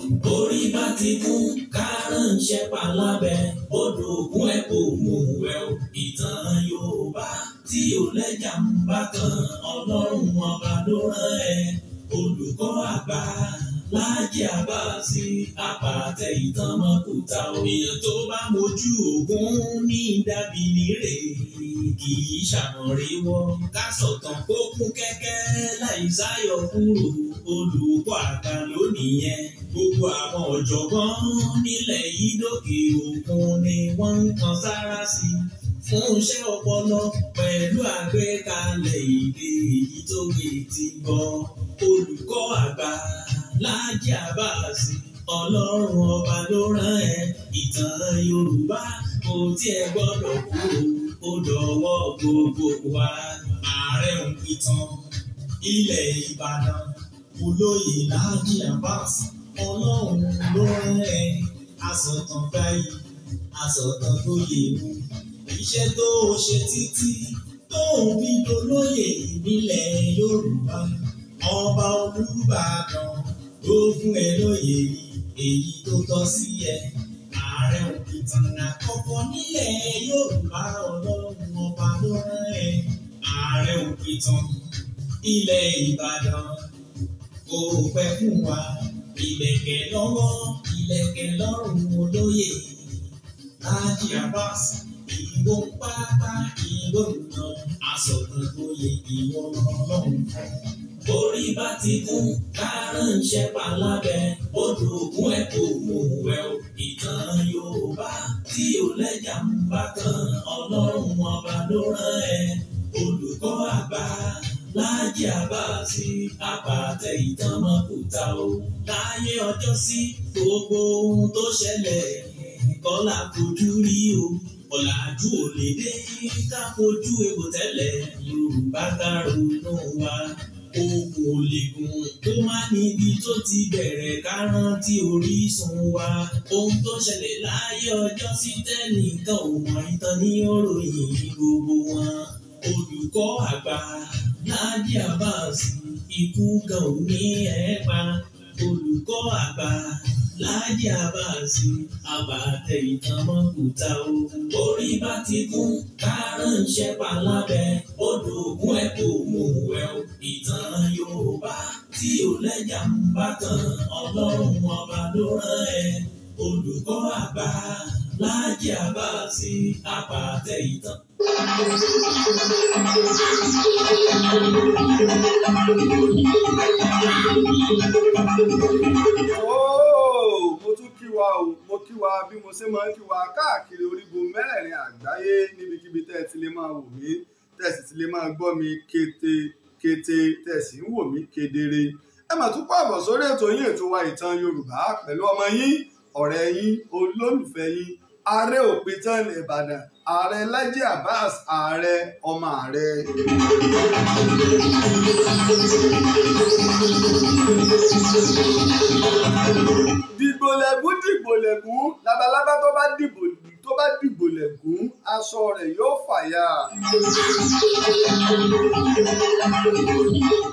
Orí bá ti kú kárànṣẹ́ palábẹ́ odò ògùn ẹ̀ kò mú ẹ o. Ìtàn Yorùbá tí ò lẹ́jà ń bá kan Ọlọ́run ọba ló rán ẹ. Olùkọ́ àgbà Láàjì Àbáàsì apàtẹ ìtàn mọ́kúta o. Èèyàn tó bá mojú ògún ní dàbí nírè kì í ṣàmọ̀ríwọ́. Ká sọ̀tàn kó kún kẹ́kẹ́ láì sáyọ kúrò. Olùkọ́ àgbà lónìí yẹn. Gbogbo àwọn ọ̀jọ̀gbọ́n nílẹ̀ yìí lókè òkun ni wọ́n ń kan sára sí fún iṣẹ́ ọpọlọ pẹ̀lú àgbékalẹ̀ èdè èyí tó gbé ti gbọ́. Olùkọ́ àgbà Láàjì Àbáàsì Ọlọ́run ọba ló rán ẹ. Ìtàn Yorùbá kò tiẹ̀ gbọ́dọ̀ kúrò ó dọ̀wọ́ gbogbo wa. Ààrẹ Òǹpìtàn ilẹ̀ Ìbàdàn Olóyè Láàjì Àbáàsì Ọlọ́run ló rán ẹ. Asọ̀tàn báyìí asọ̀tàn tó yẹ mú. Iṣẹ́ tó ṣe títí tó ń fi dolóyè nílẹ̀ Yorùbá. Ọba Olúbàdàn ló fún ẹ lóyè èyí tó tọ́ sí ẹ. Ààrẹ Òǹpìtàn àkọ́kọ́ nílẹ̀ Yorùbá Ọlọ́run ọba ló rán ẹ. Ààrẹ Òǹpìtàn ilẹ̀ Ìbàdàn kò pẹ́ fún wa. Ìlẹ̀kẹ̀ lọ́wọ́ ìlẹ̀kẹ̀ lọ́rùn olóyè Láàjì Àbáàsì. Ìwọ pátá ìwọ nà asọ̀tàn lóye ìwọ Ọlọ́run fún. Orí bá ti kú kárànṣẹ́ palábẹ́ odò ògùn ẹ̀ kò mú ẹ o. Ìtàn Yorùbá tí ò lẹ́jà ń bá kan Ọlọ́run ọba ló rán ẹ. Olùkọ́ àgbà Láàjì Àbáàsì apàtẹ ìtàn mọ́kúta o. Láyé ọjọ́ sí gbogbo ohun tó ṣẹlẹ̀ kọ́ la fojú rí o. Ọ̀làjú ò lè dé ká fojú egbò tẹ́lẹ̀ Yorùbá ká ronú wa. Ogun ò lè gùn tó má níbi tó ti bẹ̀rẹ̀ ká rántí orísun wa. Ohun tó ṣẹlẹ̀ láyé ọjọ́ sí tẹ́nìkan ò mọ ìtàn ní òròyìn gbogbo wọn. Olùkọ́ àgbà Láàjì Àbáàsì ikú kan ò ní ẹ̀ pa. Olùkọ́ àgbà Láàjì Àbáàsì apàtẹ ìtàn mọ́kúta o. Orí bá ti kú kárànṣẹ́ palábẹ́ odò ògùn ẹ̀ kò mú ẹ o. Ìtàn Yorùbá tí ò lẹ́jà ń bá kan Ọlọ́run ọba ló rán ẹ. Olùkọ́ àgbà Láàjì Àbáàsì apàtẹ ìtàn. Mo kí wa bí mo ṣe máa ń kí wa káàkiri orígun mẹ́rẹ̀ẹ̀rin àgbáyé níbikíbi tẹ́ ẹ ti lè máa wò mí tẹ́ ẹ sì ti lè máa gbọ́ mi kété tẹ́ ẹ sì ń wò mí kedere. Ẹ mà tún pàbọ̀ sórí ètò yín ètò wa ìtàn Yorùbá pẹ̀lú ọmọ yín ọ̀rẹ́ yín olólùfẹ́ yín Ààrẹ Òǹpìtàn ilẹ̀ Ìbàdàn Ààrẹ Láàjì Àbáàsì Ààrẹ ọmọ ààrẹ. Dìgbòlẹ̀gún labalábá tó bá dìgbò lẹ̀gún aṣọ rẹ̀ yóò fàya.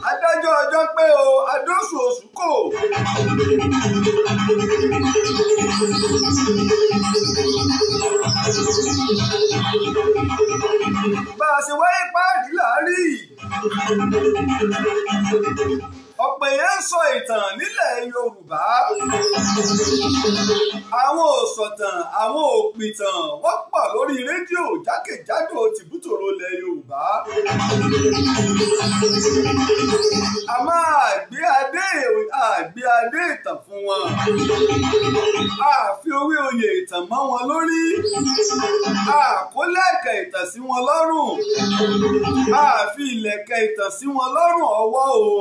Adájọ́ ọjọ́ pé o adóṣù oṣù kò. Bá a ṣe wáyé páàdì láàrí. Ọ̀pọ̀ èèyàn ń sọ ìtàn nílẹ̀ Yorùbá. Àwọn òṣọ̀tàn, àwọn òpìtàn wọ́n pọ̀ lórí rédíò jákèjádò tìbútòrò ilẹ̀ Yorùbá. A máa gbé adé ìtàn fún wọn. A fi orí oyè ìtàn mọ́ wọn lórí. A kó lẹ̀kẹ̀ ìtàn sí wọn lọ́rùn. A fi ìlẹ̀kẹ̀ ìtàn sí wọn lọ́rùn ọwọ́ o.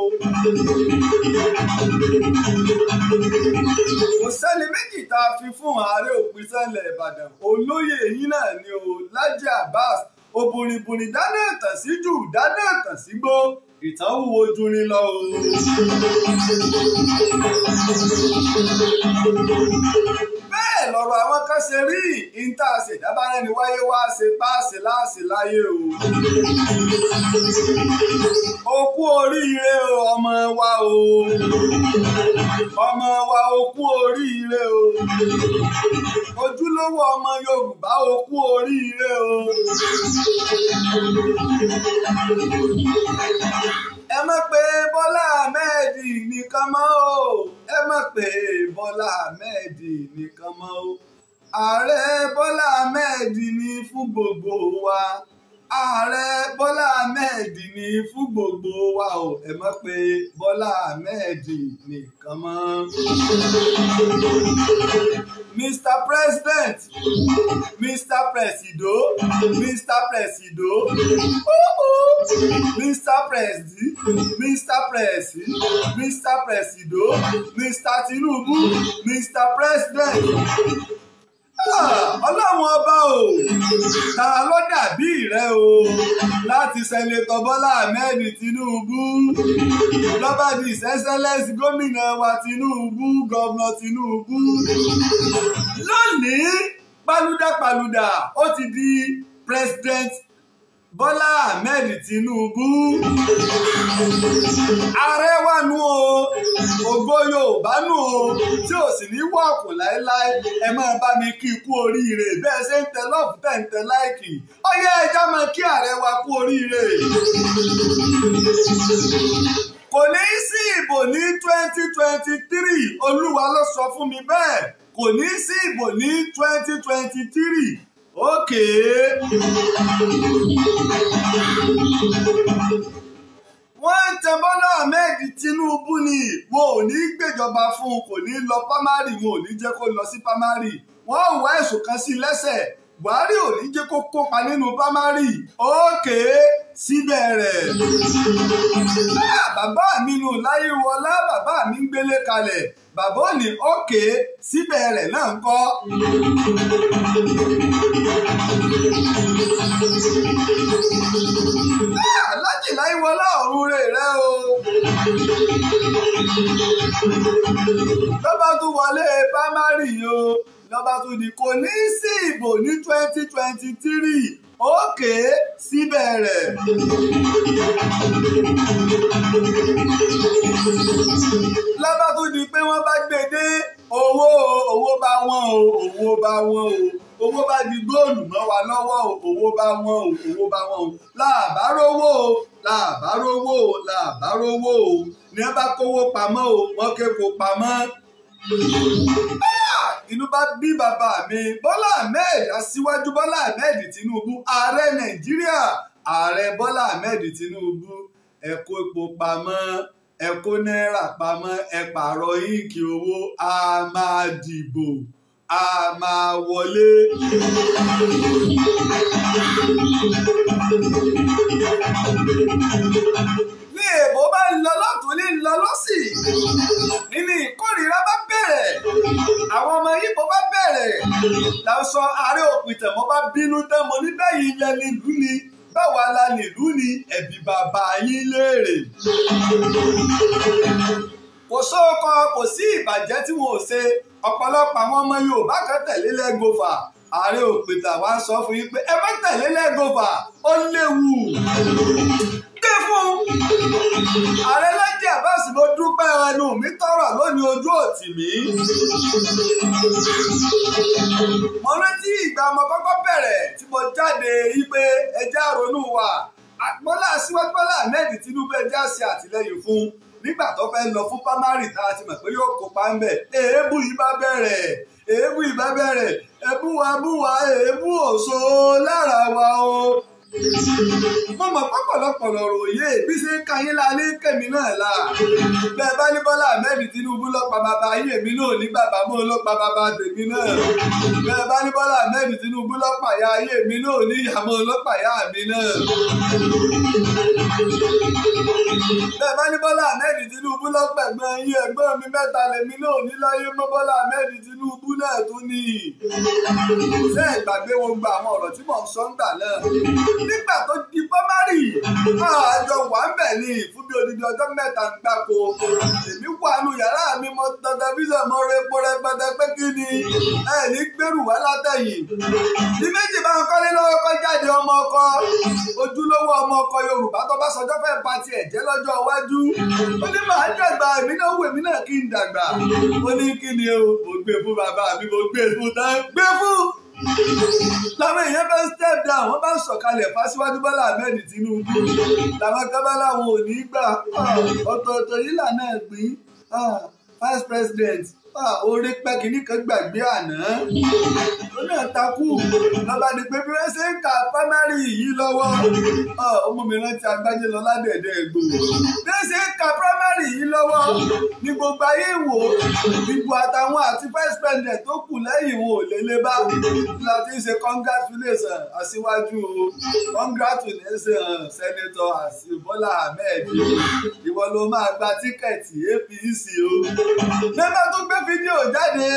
Kò sẹ́ni méjì tá a fi fún Ààrẹ Òǹpìtàn ilẹ̀ Ìbàdàn olóyè yín náà ni o Láàjì Àbáàsì. Òbùrìbùrì dáná ìtàn sí jù dáná ìtàn sí gbó ìtàn wúwo jurin lọ o. Bẹ́ẹ̀ lọ̀rọ̀ lọ̀rọ̀ àwọn kan ṣe rí ìta àṣèdábàrẹ́ ni wáyé wá ṣe páàṣẹ láàṣẹ láyé o. O kú oríire o ọmọ wa o. Ọmọ wa o kú oríire o. Ojúlówó ọmọ Yorùbá o kú oríire o. Ẹ má pè Bọ́lá Ahmed nìkan mọ́ o. Ẹ má pè Bọ́lá Ahmed nìkan mọ́ o. Ààrẹ Bọ́lá Ahmed ni fún gbogbo wa. Ààrẹ Bọ́lá Ahmed ni fún gbogbo wa o. Ẹ má pè Bọ́lá Ahmed nìkan mọ́. Mr. President, Mr. Presido, Mr. Presido, Mr. Presi, Mr. Presi, Mr. Presido, Mr. Tinubu, Mr. President. Ọlọ́run ọba o, ta ló dàbí rẹ o láti sẹ́nẹ̀tọ̀ Bọ́lá Ahmed Tinubu lọ́ba di ìsẹ́sẹ́lẹ́sì gómìnà wa Tinubu gọ́vnà Tinubu. Lónìí pálúdàpálúdà ó ti di President Bọ́lá Ahmed Tinubu. Ààrẹ wa nù o, ògo Yorùbá nù o, tí ò sì ní wọ́ọ̀kù láéláé. Ẹ máa bá mi kí ikú oríire bẹ́ẹ̀ ṣe ń tẹ lọ́ọ̀fù tẹ̀ ń tẹ láìkì. Ó yẹ ẹja máa kí ààrẹ wa kú oríire. Kò ní sí ìbò ní 2023, Olúwa ló sọ fún mi bẹ́ẹ̀. Kò ní sí ìbò ní 2023. Wọ́n ń tẹ Bọ́lá Ahmed Tinubu ni wọn ò ní gbèjọba fún un, kò ní lọ pámárì, wọn ò ní jẹ́ kó lọ sí pámárì. Wọ́n ò wá ẹ̀sùn kan sí lẹ́sẹ̀. Buhari ò ní jẹ́ kó kópa nínú pámárì. Síbẹ̀ rẹ̀. Bàbá mi nù Láyéwọlá, bàbá mi ń gbélé kalẹ̀. Bàbá ò ní síbẹ̀ rẹ̀ náà ń kọ́. Aláàjì Láyéwọlá ọ̀run rẹ̀ o. Lọ́ba tún wọlé pámárì o. Lọ́ba tún ní kò ní sí ìbò ní 2023. Síbẹ̀ rẹ̀. Lọ́ba tún di pé wọ́n bá gbé dé owó bá wọn o, owó bá wọn o. Owó bá di góòlù mọ́ wa lọ́wọ́ o, owó bá wọn o, owó bá wọn o. Làbárówó o, làbárówó o, làbárówó o. Ní ẹ bá kówó pamọ́ o, wọ́n kéko pamọ́. Inú bá bí bàbá mi Bọ́lá Ahmed Aṣíwájú Bọ́lá Ahmed Tinubu ààrẹ Nàìjíríà, ààrẹ Bọ́lá Ahmed Tinubu. Ẹ kó epo pamọ́, ẹ kó náírà pamọ́, ẹ pààrọ̀ íǹkì owó, a máa dìbò, a máa wọlé. Ní èbó bá ń lọ lọ́tún ní lọ lọ́sì, nínú ìkórìíra bá bẹ̀rẹ̀, àwọn ọmọ Yíbò bá bẹ̀rẹ̀, lásán ààrẹ òpìtàn mo bá bínú tán mo ní bẹ́ẹ̀ yìí lẹ́ni ìlú ni, báwa la nílùú ni, ẹ̀bí bàbá yín léèrè. Kò sóòkọ, kò sí ìbàjẹ́ tí wọn ò ṣe. Ọ̀pọ̀lọpọ̀ àwọn ọmọ Yorùbá kan tẹ̀lé lẹ́gọ́fà. Ààrẹ òpìtàn wá sọ fún yín pé ẹ má tẹ̀lé lẹ́gọ́fà, ó léwu. Gbé fún ààrẹ Lájí Abbas, mo dúpẹ́ ẹnu mi tọrọ lónìí, ojú òtì mi. Mo rántí ìgbà ọmọ kọ́kọ́ bẹ̀rẹ̀ tí mo jáde yí pé ẹjẹ́ àrònú wa. Bọ́lá Aṣíwájú Bọ́lá Ahmed Tinubu ẹjẹ́ àṣẹ àtìlẹ́yìn fún nígbà tó fẹ́ lọ fún pámárì tá a ti mọ̀ pé yóò kópa ń bẹ̀. Èébú yìí bá bẹ̀rẹ̀, èébú yìí bá bẹ̀rẹ̀, ẹbú wa, èébú òṣò lára wa o. Mo mọ̀ pọ̀pọ̀lọpọ̀ ròyè bí ṣe ń kayé lálé kẹ́mi náà la. Bẹ́ẹ̀ bá ní Bọ́lá Ahmed Tinubu ló pa bàbá ayé mi náà ní bàbá mọ́ ló pa bàbá tèmi náà. Bẹ́ẹ̀ bá ní Bọ́lá Ahmed Tinubu ló pa ìyá ayé mi náà ní ìyá mọ́ ló pa ìyá mi náà. Bẹ́ẹ̀ bá ní Bọ́lá Ahmed Tinubu ló pa ẹ̀gbọ́n yín, ẹ̀gbọ́n mi mẹ́ta lèmi náà ní láyé mọ́ Bọ́lá Ahmed Tinubu náà tún ní. Ṣé ìgbàgbé wo gba àwọn ọ̀rọ̀ tí mò ń sọ ń gbà náà? nígbà tó di primary àjọ wà ń bẹ̀ ní fún bí odidi ọjọ́ mẹ́ta gbáko èmi wà nù yàrá mi mo tẹlifíṣàn mo repo rẹpẹtẹ pé kí ni ẹ ní gbèrú wá látẹ̀yìn ní méjì bá ń kọ́lé lọ́wọ́ kọ́ jáde ọmọ ọkọ ojúlówó ọmọ ọkọ Yorùbá tó bá sọjọ́ fẹ́ ba tiẹ̀ jẹ́ lọ́jọ́ iwájú ó ní màá dàgbà èmi náà wù èmi náà kí n dàgbà ó ní kí ni o mo gbé fún bàbá mi mo gbé fún tán gbé fún làwọn èèyàn bá ń step down wọ́n bá ń sọ̀kalẹ̀ fásiwájú Bọ́lá Ahmed Tinubu làwọn kábàlà wọn ò ní gbà ọ̀tọ̀ọ̀tọ̀ yìí lànà ẹ̀gbìn vice president orí pẹ́ kìíní kan gbàgbé àná ó náà takú lọ́ba ni pé bí wọ́n ṣe ń ka primary yìí lọ́wọ́ ọmọ mi rántí Agbájé lọ ládẹ̀ẹ́dẹ́ ẹ̀gbọ́n bí wọ́n ṣe ń ka primary yìí lọ́wọ́ ní gbogbo ayé wò ìbò àtàwọn àti vice president tó kù lẹ́yìn wọn ò lélẹ̀ bá láti ṣe congratulation aṣíwájú o congratulation senator Bọ́lá Ahmed ìwọ ló máa gba tíkẹ́ẹ̀tì APC o nígbà tó gbé fídíò jáde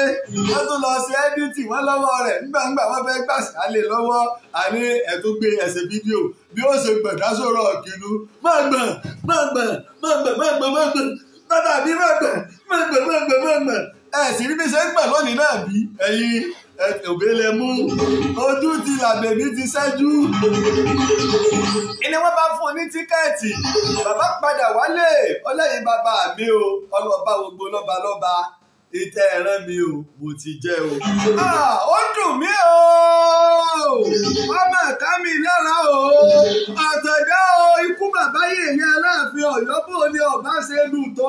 wọ́n tún lọ sí ẹ́dítì wọ́n lọ́wọ́ rẹ̀ nígbàgbà wọ́n fẹ́ gbàṣà lè lọ́wọ́ àní ẹ̀tún gbé ẹsẹ̀ fídíò bí ó ṣe gbẹ̀dá sọ̀rọ̀ ọ̀kìnú mọ̀gbọ̀n bàbá mi mọ̀gbọ̀n ẹ̀ sì rí bí ṣe ń gbà lónìí náà bí ẹ̀yin òbélé mú ojú ti làbẹ̀mí ti ṣẹ́jú ìní wọ́n bá fún un ní tíkẹ́ẹ̀tì bàbá padà wálé ọlẹ́yìn bàbá mi o ọlọ́ba gbogbo lọ́ba ìtẹ́ ẹ̀rán mi o mo ti jẹ́ o. ó dùn mí o ọmọ ẹ̀ka mi lára o àtẹ̀dá o ikú bàbá yèyé Aláàfin Ọ̀yọ́ bò ní ọba ṣe dùn tó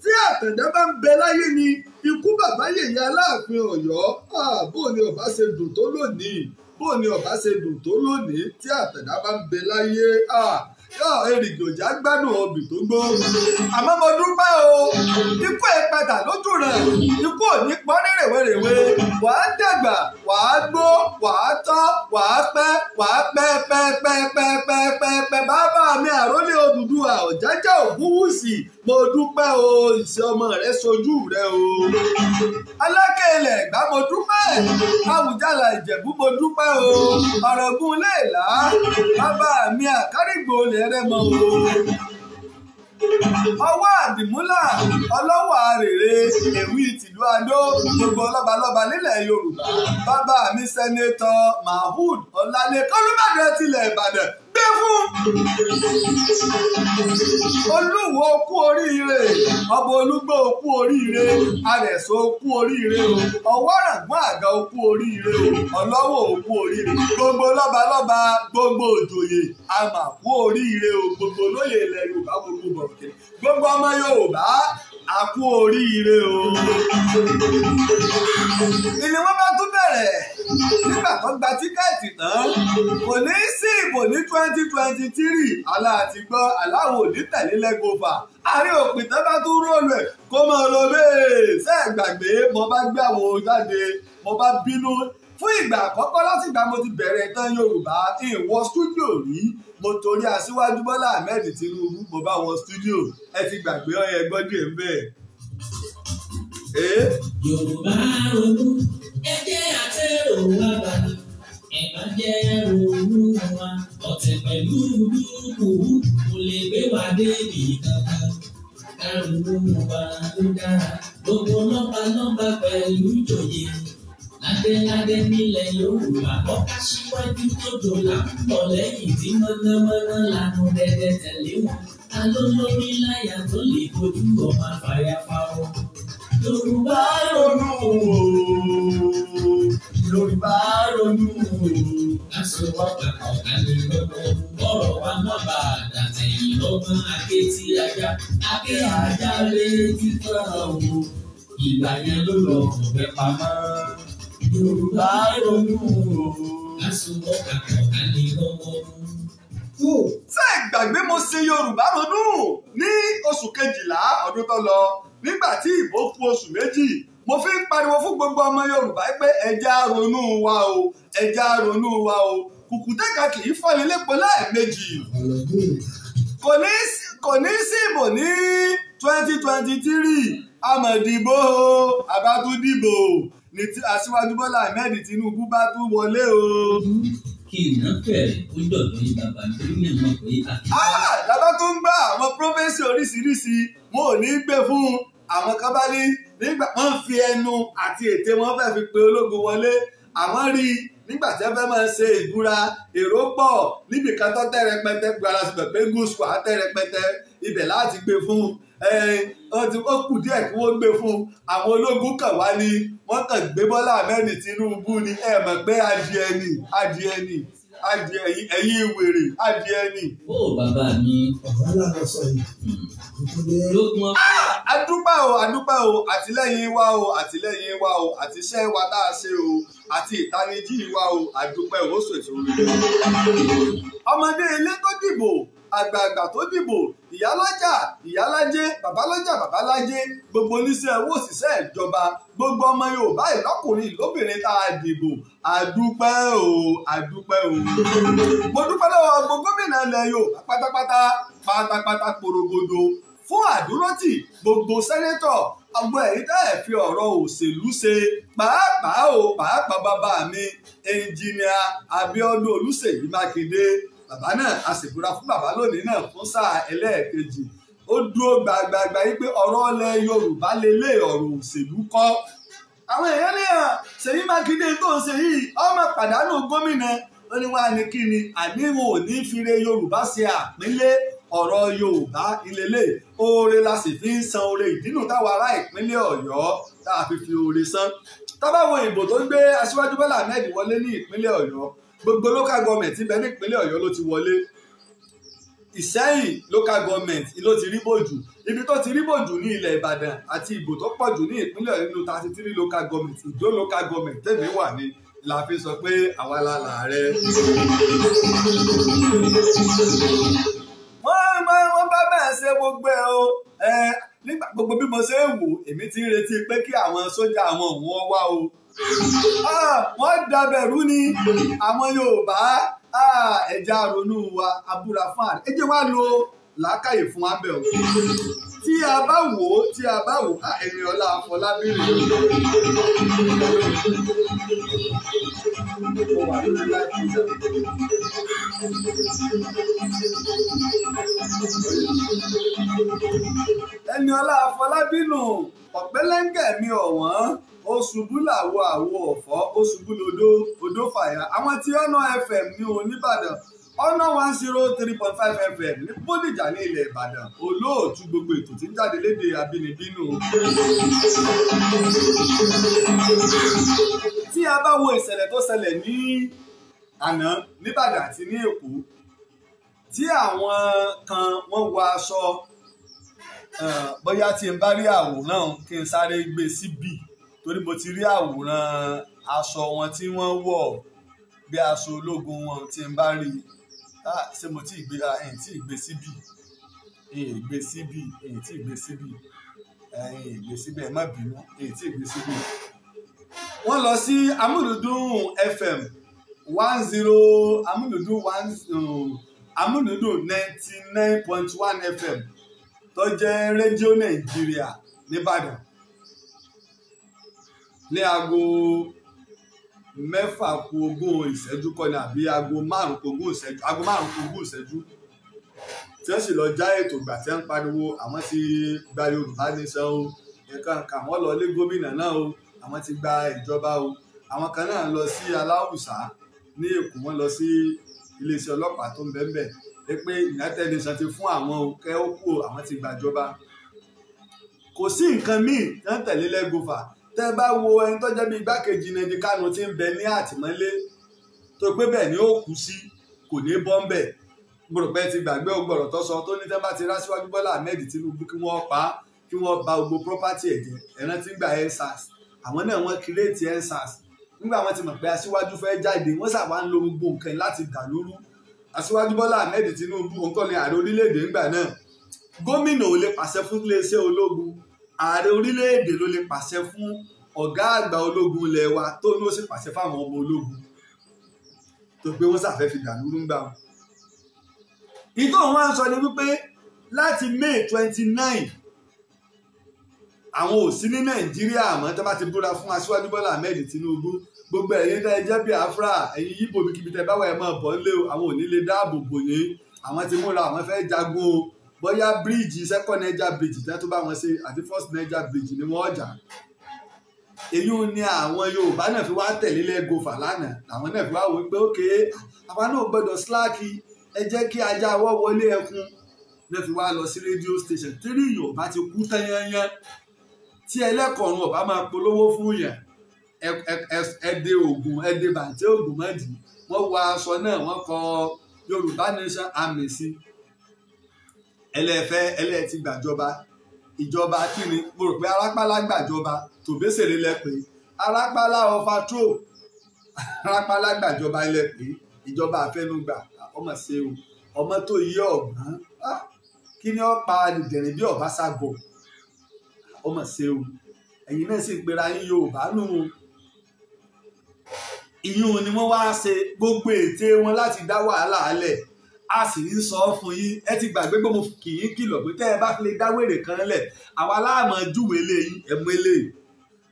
tí àtẹ̀dá bá ń bẹ láyé ni ikú bàbá yèyé Aláàfin Ọ̀yọ́ bò ní ọba ṣe dùn tó lónìí bó ni ọba ṣe dùn tó lónìí tí àtẹ̀dá bá ń bẹ láyé èrìgì òjá gbádùn obì tó gbó àmọ́ mo dúpẹ́ o ikú ìpadà lójú rẹ̀ ikú ò ní pọ́n ní rèwerèwe wàá dàgbà wàá gbó wàá tọ́ wàá pẹ́ wàá pẹ́ bàbá mi àrólé Odùduwà Ọ̀jájá Ògúnwùsì mo dúpẹ́ o ìṣe ọmọ rẹ sojú rẹ o alákẹ́lẹ̀ Ẹ̀gbá mo dúpẹ́ Àwùjalà Ìjẹ̀bú mo dúpẹ́ o Ọ̀ràngún Iléèlá bàbá mi Àkárìgbò lẹ́rẹ́ mọ́ o ọwọ́ àdìmúlà ọlọ́wọ́ àrèrè èwì tìlú Adó gbogbo lọ́balọ́ba nílẹ̀ Yorùbá bàbá mi sẹ́nétọ̀ Mahood Ọlálékan Olúbàdàn tilẹ̀ Ìbàdàn gbé fún Olúwo kú oríire ọba Olúgbò kú oríire Arẹ̀sọ kú oríire o Ọ̀wọ́ràngún Àga kú oríire o Ọlọ́wọ̀ kú oríire gbogbo lọ́balọ́ba gbogbo òjòyè àmà kú oríire o gbogbo olóyè ilẹ̀ Yorùbá gbogbo bọ̀kẹ́ gbogbo ọmọ Yorùbá a kú oríire o. ìní wọn bá tún bẹ̀rẹ̀ nígbà tó gba tíkẹ́ẹ̀tì tán kò ní sí ìbò ní 2023 aláàtì gbọ́ aláwọ̀ òní tẹ̀lé lẹ́gbọ̀fà àárín òpin tó bá tún róòlù ẹ̀ kó mọ̀ ọ́ lọ bẹ́ẹ̀ ṣe é gbàgbé mo bá gbé àwọn jáde mo bá bínú fún ìgbà àkọ́kọ́ láti ìgbà mo ti bẹ̀rẹ̀ ìtàn Yorùbá ìwọ stúdíò rí mo torí Aṣíwájú Bọ́lá Ahmed Tinubu mo bá wọ stúdíò ẹ ti gbàgbé ọyẹ gbọ́dọ̀ ẹ̀ ń bẹ̀. Yorùbá ronú ẹjẹ́ àtẹ̀rò wa bá ẹ̀bá jẹ́ ronú wa ọ̀tẹ̀ pẹ̀lú dúkù kò lè gbé wa débi kankan kárùnú wa ló dára gbogbo lọ́balọ́ba pẹ̀lú ìjòyè ládéládé nílẹ̀ Yorùbá ọ̀ká síwájú tójó là ń bọ̀ lẹ́yìn tí mọ́nàmọ́ná lanu dẹ́dẹ́ tẹ̀lé wọn ta ló lórí láyà tó lè kojú ọmọ àfàyàfà wọn. Yorùbá ronú o Yorùbá ronú o aṣọwọ́ pàpọ̀ kálí lọ́gbọ́n ọ̀rọ̀ wa má bà á dàtẹ̀yìn lọ́gbọ́n akétí ajá aké ajá létí kan o ìgbà yẹn ló lọ ọ̀bẹ pamọ́. Yorùbá ronú o aṣọwọ́ pàpọ̀ kálí lọ́gbọ́n. ṣé ìgbàgbé mo ṣe Yorùbá ronú ní oṣù kejìlá ọdún tó lọ nígbà tí ìbò kù oṣù méjì mo fi ń pariwo fún gbogbo ọmọ Yorùbá pé ẹja ronú wa o ẹja ronú wa o kùkùtẹ́ka kì í fọ́ni lépo lẹ́ẹ̀mejì kò ní sí ìbò ní 2023 amọ̀dìbò àbátúndìbò ní Aṣíwájú Bọ́lá Ahmed Tinubu bá tún wọlé o kí èèyàn fẹ̀rẹ̀ ó dọ̀dọ̀ yín bàbá nítorí náà mọ̀ pé bàbá tó ń gbà àwọn prọfẹsì oríṣiríṣi wọn ò ní gbé fún àwọn kan bá ní nígbà wọn fi ẹnu àti ètè wọn fẹ́ẹ́ fi pe ológun wọlé àwọn rí i nígbà tí wọn fẹ́ máa ṣe ìbúra èrò pọ̀ níbi kan tó tẹ́ rẹpẹtẹ gbára sí pé gúúsù àtẹ́ rẹpẹtẹ ibẹ̀ láti gbé fún ó kù díẹ̀ kí wọ́n gbé fún àwọn ológun kan wá ní wọ́n kàn gbé Bọ́lá Ahmed Tinubu ní ẹ mọ̀ pé adìẹ ni ẹ̀yin wèrè adìẹ ni. ó bàbá mi. ọ̀gá lànà sọ yìí. adúpẹ́ o àtìlẹ́yìn wa o àtiṣẹ́ wa tá a ṣe o àti ìtanijí wa o àdúpẹ́ o ó ṣètò rẹ̀. ọmọdé ilé tó dìbò àgbààgbà tó dìbò ìyálọ́jà ìyálájé babalájé gbogbo oníṣẹ́ owó òṣìṣẹ́ ìjọba gbogbo ọmọ Yorùbá ìlọ́kùnrin ìlóbìnrin tá a dìbò àdúpẹ́ o. mo dúpẹ́ lọ́wọ́ gbogbo gómìnà ilẹ̀ Yorùbá pátápátá porogodo fún àdúrótì gbogbo sẹ́nétọ̀ ọgbọ́n ẹ̀rí tẹ́ ẹ̀ fi ọ̀rọ̀ òṣèlú ṣe pàápàá bàbá mi ẹnjìnìà Abíọ́dún Olúṣèyí Mákindé bàbá náà a sì búra fún bàbá lónìí náà fún sáà ẹlẹ́ẹ̀kejì ó dúró gbàgbàgbà yìí pé ọ̀rọ̀ ilẹ̀ Yorùbá lélẹ̀ ọ̀rọ̀ òṣèlú kọ́ àwọn èèyàn ní Ṣèyí Mákindé tó ń ṣe yìí ọmọ pàdánù gómìnà ó ní wá ní kí ni àníwò ní fire Yorùbá ṣe àpínlẹ̀ ọ̀rọ̀ Yorùbá ìlélẹ̀ oore la sì fi ń san oore ìdínú táwọn ará ìpínlẹ̀ Ọ̀yọ́ tá a fi oore san tábàwọn ìbò tó gbé Aṣíwájú Bọ́lá Ahmed wọlé ní ìpínlẹ̀ Ọ̀yọ́ gbogbo local government ibẹ̀ ní ìpínlẹ̀ Ọ̀yọ́ ló ti wọlé Ìṣẹ́yìn local government ló ti rí bòjù ibi tó ti rí bòjù ní ilẹ̀ Ìbàdàn àti ìbò tó pọ̀ jù ní ìpínlẹ̀ Ọ̀yọ́ nínú 33 local government Ìdó local government tẹ̀mí wà ní la fi sọ pé àwa la láàrẹ. wọ́n bá bẹ́ẹ̀ ṣe gbogbo ẹ̀ o nígbà gbogbo bí mo ṣe ń wò èmi ti ń retí pé kí àwọn sójà àwọn òun wá o. wọ́n dàbẹ̀rú ni àwọn Yorùbá ẹja ronú wa abúra fún ààrẹ ẹ jẹ́ wá lo làákàyè fún abẹ́ o. tí a bá wò Ẹniọlá Afọlábí rè Ẹniọlá Afọlábí nù ọ̀pẹ́lẹ́ngẹ̀ mi ọ̀wọ́n ó ṣubú làwọ̀ àwọ̀ ọ̀fọ́ ó ṣubú lodó odó fàyà àwọn tí ọ̀nà FM ní Oníbàdàn ọ̀nà 103.5 FM ní Bódìjà ní ilẹ̀ Ìbàdàn olóòtú gbogbo ètò tí ń jáde lédè abínibí nù. tí a bá wo ìṣẹ̀lẹ̀ tó ṣẹlẹ̀ ní àná níbàdàn àti ní Èkó tí àwọn kan wọ́n wọ aṣọ bóyá tí n bá rí àwòrán kí n sáré gbé síbì torí mo ti rí àwòrán aṣọ wọn tí wọ́n wọ̀ bí aṣọ ológun wọn tí n bá rí ṣé mo ti gbé ẹ̀yìn tí ìgbé síbì ìgbé síbì ẹ̀yìn tí ìgbé síbì ẹ̀yìn ìgbé síbì ẹ̀ má bínú ẹ̀yìn tí ìgbé síbì. wọ́n lọ sí amúlùdún FM 10 amúlùdún 99.1 FM tó jẹ́ rédíò Nàìjíríà nìbàdàn ní aago 6:20 kọ́ni àbí aago 5:20 tí wọ́n sì lọ já ètò ìgbà tí wọ́n ń pariwo àwọn ti gba Yorùbá nation o nǹkan kan wọ́n lọ lé gómìnà náà o àwọn ti gba ìjọba o àwọn kan náà lọ sí Aláùsá ní Èkó wọ́n lọ sí iléeṣẹ́ ọlọ́pàá tó ń bẹ́ẹ̀ pé United Nations ti fún àwọn òkè òkú àwọn ti gbàjọba kò sí nǹkan míì tí wọ́n tẹ̀lé lẹ́gọ́fà tẹ́ bá wo ẹni tó jẹ́ bí igbákejì Nnamdi Kanu tí ń bẹ ní àtìmọ́lé tó pé bẹ́ẹ̀ ni ó kú sí kò ní bọ́ ń bẹ̀ gbọ́dọ̀ ti gbàgbé ọgbọ̀rọ̀ tó sọ tó ní tẹ́ bá ti rá síwájú Bọ́lá Ahmed Tinubu kí wọ́n pa kí wọ́n ba gbogbo property ẹ̀jẹ̀ ẹ̀rán tí ń gba EndSARS àwọn náà wọ́n kírètì EndSARS nígbà wọ́n ti mọ̀ pé aṣíwájú fẹ́ jáde wọ́n sábà ń lo gbogbo nǹkan láti dà lóru aṣíwájú Bọ́lá Ahmed Tinubu nǹkan ní ààrẹ orílẹ̀-èdè ńgbà náà gómìnà ò lè pàṣẹ fún iléeṣẹ́ ológun ààrẹ orílẹ̀-èdè ló lè pàṣẹ fún ọ̀gá àgbà ológun ilẹ̀ wa tó ní ó sì pàṣẹ fáwọn ọmọ ológun tó pé wọ́n ṣàfẹ́ fi dàlúrú ńgbà wọn. ìtò wọn sọ ni wípé láti May 29 àwọn ò sí ní Nàìjíríà mọ́ tó bá ti búra fún Aṣíwájú Bọ́lá Ahmed Tinubu gbogbo ẹ̀yin tẹ́ ẹ jẹ́ Biafra ẹ̀yin yíbo bíkíbi tẹ́ báwa ẹ̀ máa bọ̀ ń lé o àwọn ò ní lè dáàbò bò yín àwọn ti múra àwọn fẹ́ jagun o bóyá bíríìjì second Niger bridge tẹ́ tó bá wọn ṣe àti first Niger bridge ni wọ́n jà èyí ni àwọn Yorùbá náà fi wá tẹ̀lé lẹ́gọ́fà lánàá àwọn náà fi wá wò pé ókè àwa náà gbọ́dọ̀ síláàkì ẹ jẹ́ kí ajá wọ́ wọlé ẹkùn náà fi wá lọ sí rédíò station tí Yorùbá ti kú tán yányán tí ẹlẹ́kọ̀ọ́rùn ọ̀bá máa polówó fún yàn ẹdẹ Ògùn ẹdẹ bàtẹ Ògùn mọ́dì wọ́n wọ aṣọ náà wọ́n kọ Yorùbá Nation Army sí ẹlẹ́ẹ̀tì gbàjọba ìjọba kíni mo rò pé arápálá gbàjọba tòbésèrè lẹ́pẹ́ arápálá ọ̀fàtró arápálá gbàjọba lẹ́pẹ́ ìjọba àfẹnugbà ọmọ ṣe o ọmọ tó yí ọ̀gbọ́n kí ni ó pa nìdẹ̀rìn bí ọ̀bá ságọ̀ ọmọ ṣe o ẹ̀yin náà sì ń pera yín Yorùbá nù ìyún ni wọ́n wá ṣe gbogbo ète wọn láti dá wàhálà alẹ̀ a sì ń sọ fún yín ẹ ti gbàgbé pé mo kì í kìlọ̀ pé tẹ́ ẹ bá fi lè dá wèrè kan lẹ̀ àwa láàmú júwèé eléyìí ẹ mú eléyìí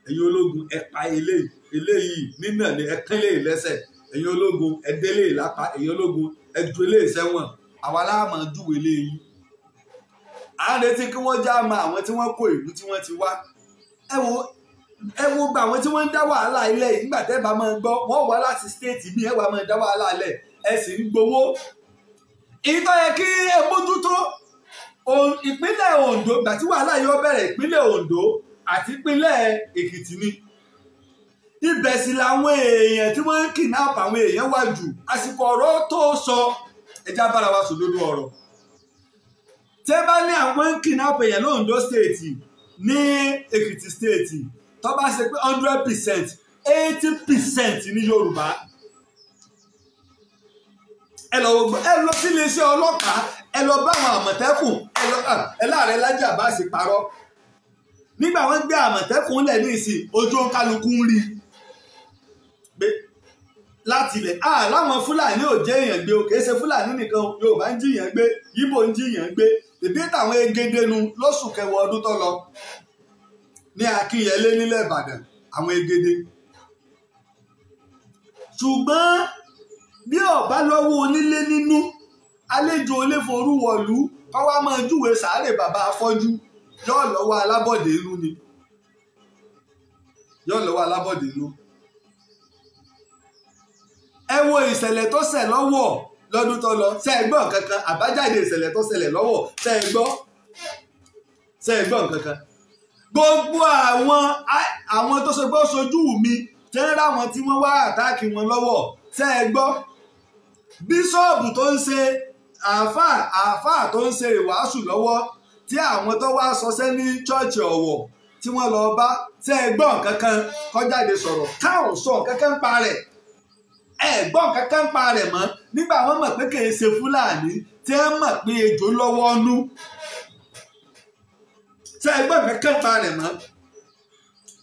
ẹ̀yin ológun ẹ pa eléyìí nínà ni ẹ kán eléyìí lẹ́sẹ̀ ẹ̀yin ológun ẹ dé eléyìí lápá ẹ̀yin ológun ẹ ju eléyìí sẹ́wọ̀n àwa láàmú júwèé eléyìí à ń retí kí wọ́n já ma àwọn tí wọ́n kó ìlú tí wọ́n ti wá ẹ wo gba àwọn tí wọ́n ń dá wàhálà ilẹ̀ yìí nígbà tẹ́ bá máa ń gbọ́ wọ́n wá láti stéètì bí ẹ wà máa dá wàhálà ilẹ̀ ẹ sì ń gbowó ìtọ́ yẹ kí ẹ mójútó ìpínlẹ̀ Ondo gbà tí wàhálà yóò bẹ̀rẹ̀ ìpínlẹ̀ Ondo àti ìpínlẹ̀ Èkìtì ni ibẹ̀ sì làwọn èèyàn tí wọ́n ń kidnap àwọn èèyàn wá jù àsìkò ọ̀rọ̀ tó sọ ẹja bára wa sòdodo ọ̀rọ̀ tẹ́ bá ní àwọn ń kidnap èèyàn l'Ondo state ní Èkìtì state tó bá ṣe pé 100% 80% ní Yorùbá ẹ lọ sí iléeṣẹ́ ọlọ́pàá ẹ lọ bá àwọn Àmọ̀tẹ́kùn ẹ láàrẹ Lájí Abbas parọ́ nígbà wọ́n gbé Àmọ̀tẹ́kùn lẹ̀ ní ìsìn ojú kálukú ń rí láti ilẹ̀ láwọn Fúlàní ò jẹ́ èèyàn gbé o kìí ṣe Fúlàní nìkan Yorùbá ń jiyàn gbé Yíbò ń jiyàn gbé tèbí táwọn egedenu lóṣù kẹwàá ọdún tó lọ ní Akínyẹlé nílẹ̀ Ìbàdàn àwọn egede ṣùgbọ́n bí ọba lọ́wọ́ onílé nínú àlejò oléforúwọ̀lú kọ́wá máa júwe sàárè bàbá afọ́jú yóò lọ́wọ́ alábọ̀dé inú ni yóò lọ́wọ́ alábọ̀dé inú. ẹ wo ìṣẹ̀lẹ̀ tó ṣẹ̀ lọ́wọ́ lọ́dún tó lọ ṣe é gbọ́ kankan àbájáde ìṣẹ̀lẹ̀ tó ṣẹlẹ̀ lọ́wọ́ ṣe é gbọ́ kankan. gbogbo àwọn tó ṣe gbọ́ sojú mi tẹ́lẹ̀ àwọn tí wọ́n wá àtáàkì wọn lọ́wọ́ ṣe é gbọ́. bíṣọ́ọ̀bù tó ń ṣe àáfàá tó ń ṣe ìwàásù lọ́wọ́ tí àwọn tó wá sọsẹ́ ní ṣọ́ọ̀ṣì Ọ̀wọ̀ tí wọ́n lọ bá ṣe é gbọ́ kankan kọjáde sọ̀rọ̀ káwọn sọ kankan pa rẹ̀ gbọ́n kankan pa rẹ̀ mọ́ nígbà wọ́n mọ̀ pé kìí ṣe Fúlàní tí wọ́n mọ̀ pé ejò lọ́wọ́ nú ṣe gbọ́n kankan pa rẹ̀ mọ́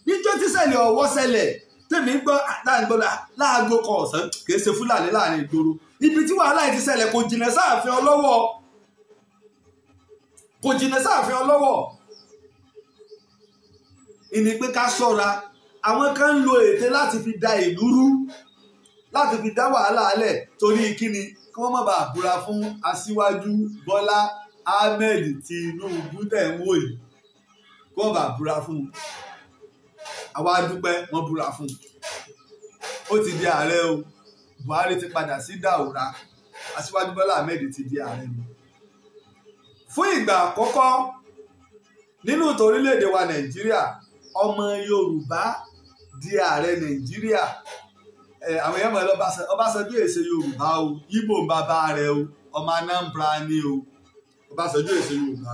níjọ́ tí ṣẹlẹ̀ Ọ̀wọ̀ ṣẹlẹ̀ tèmi gbọ́ àtàgbọ́dà láago kan ọ̀sán kìí ṣe Fúlàní láàrin ìgboro ibi tí wàhálà yìí ti ṣẹlẹ̀ kò jìnnà sáàfin Ọlọ́wọ̀ ìní pé ká ṣọ́ra àwọn kan ń lo ète láti fi da ìlú rú láti fi dá wàhálà alẹ̀ torí kíni kí wọ́n má bàa búra fún Aṣíwájú Bọ́lá Ahmed Tinubu tẹ̀ ń wò yìí kí wọ́n bàa búra fún un àwa dúpẹ́ wọ́n búra fún un ó ti di ààrẹ o Buhari ti padà sí Daura Aṣíwájú Bọ́lá Ahmed ti di ààrẹ mi fún ìgbà àkọ́kọ́ nínú orílẹ̀-èdè wa Nàìjíríà ọmọ Yorùbá di ààrẹ Nàìjíríà àwọn èèyàn mọ̀ Ọbásanjọ́ èsè Yorùbá o Ìgbò ń bàbá rẹ̀ o ọmọ Anambra ni o Ọbásanjọ́ èsè Yorùbá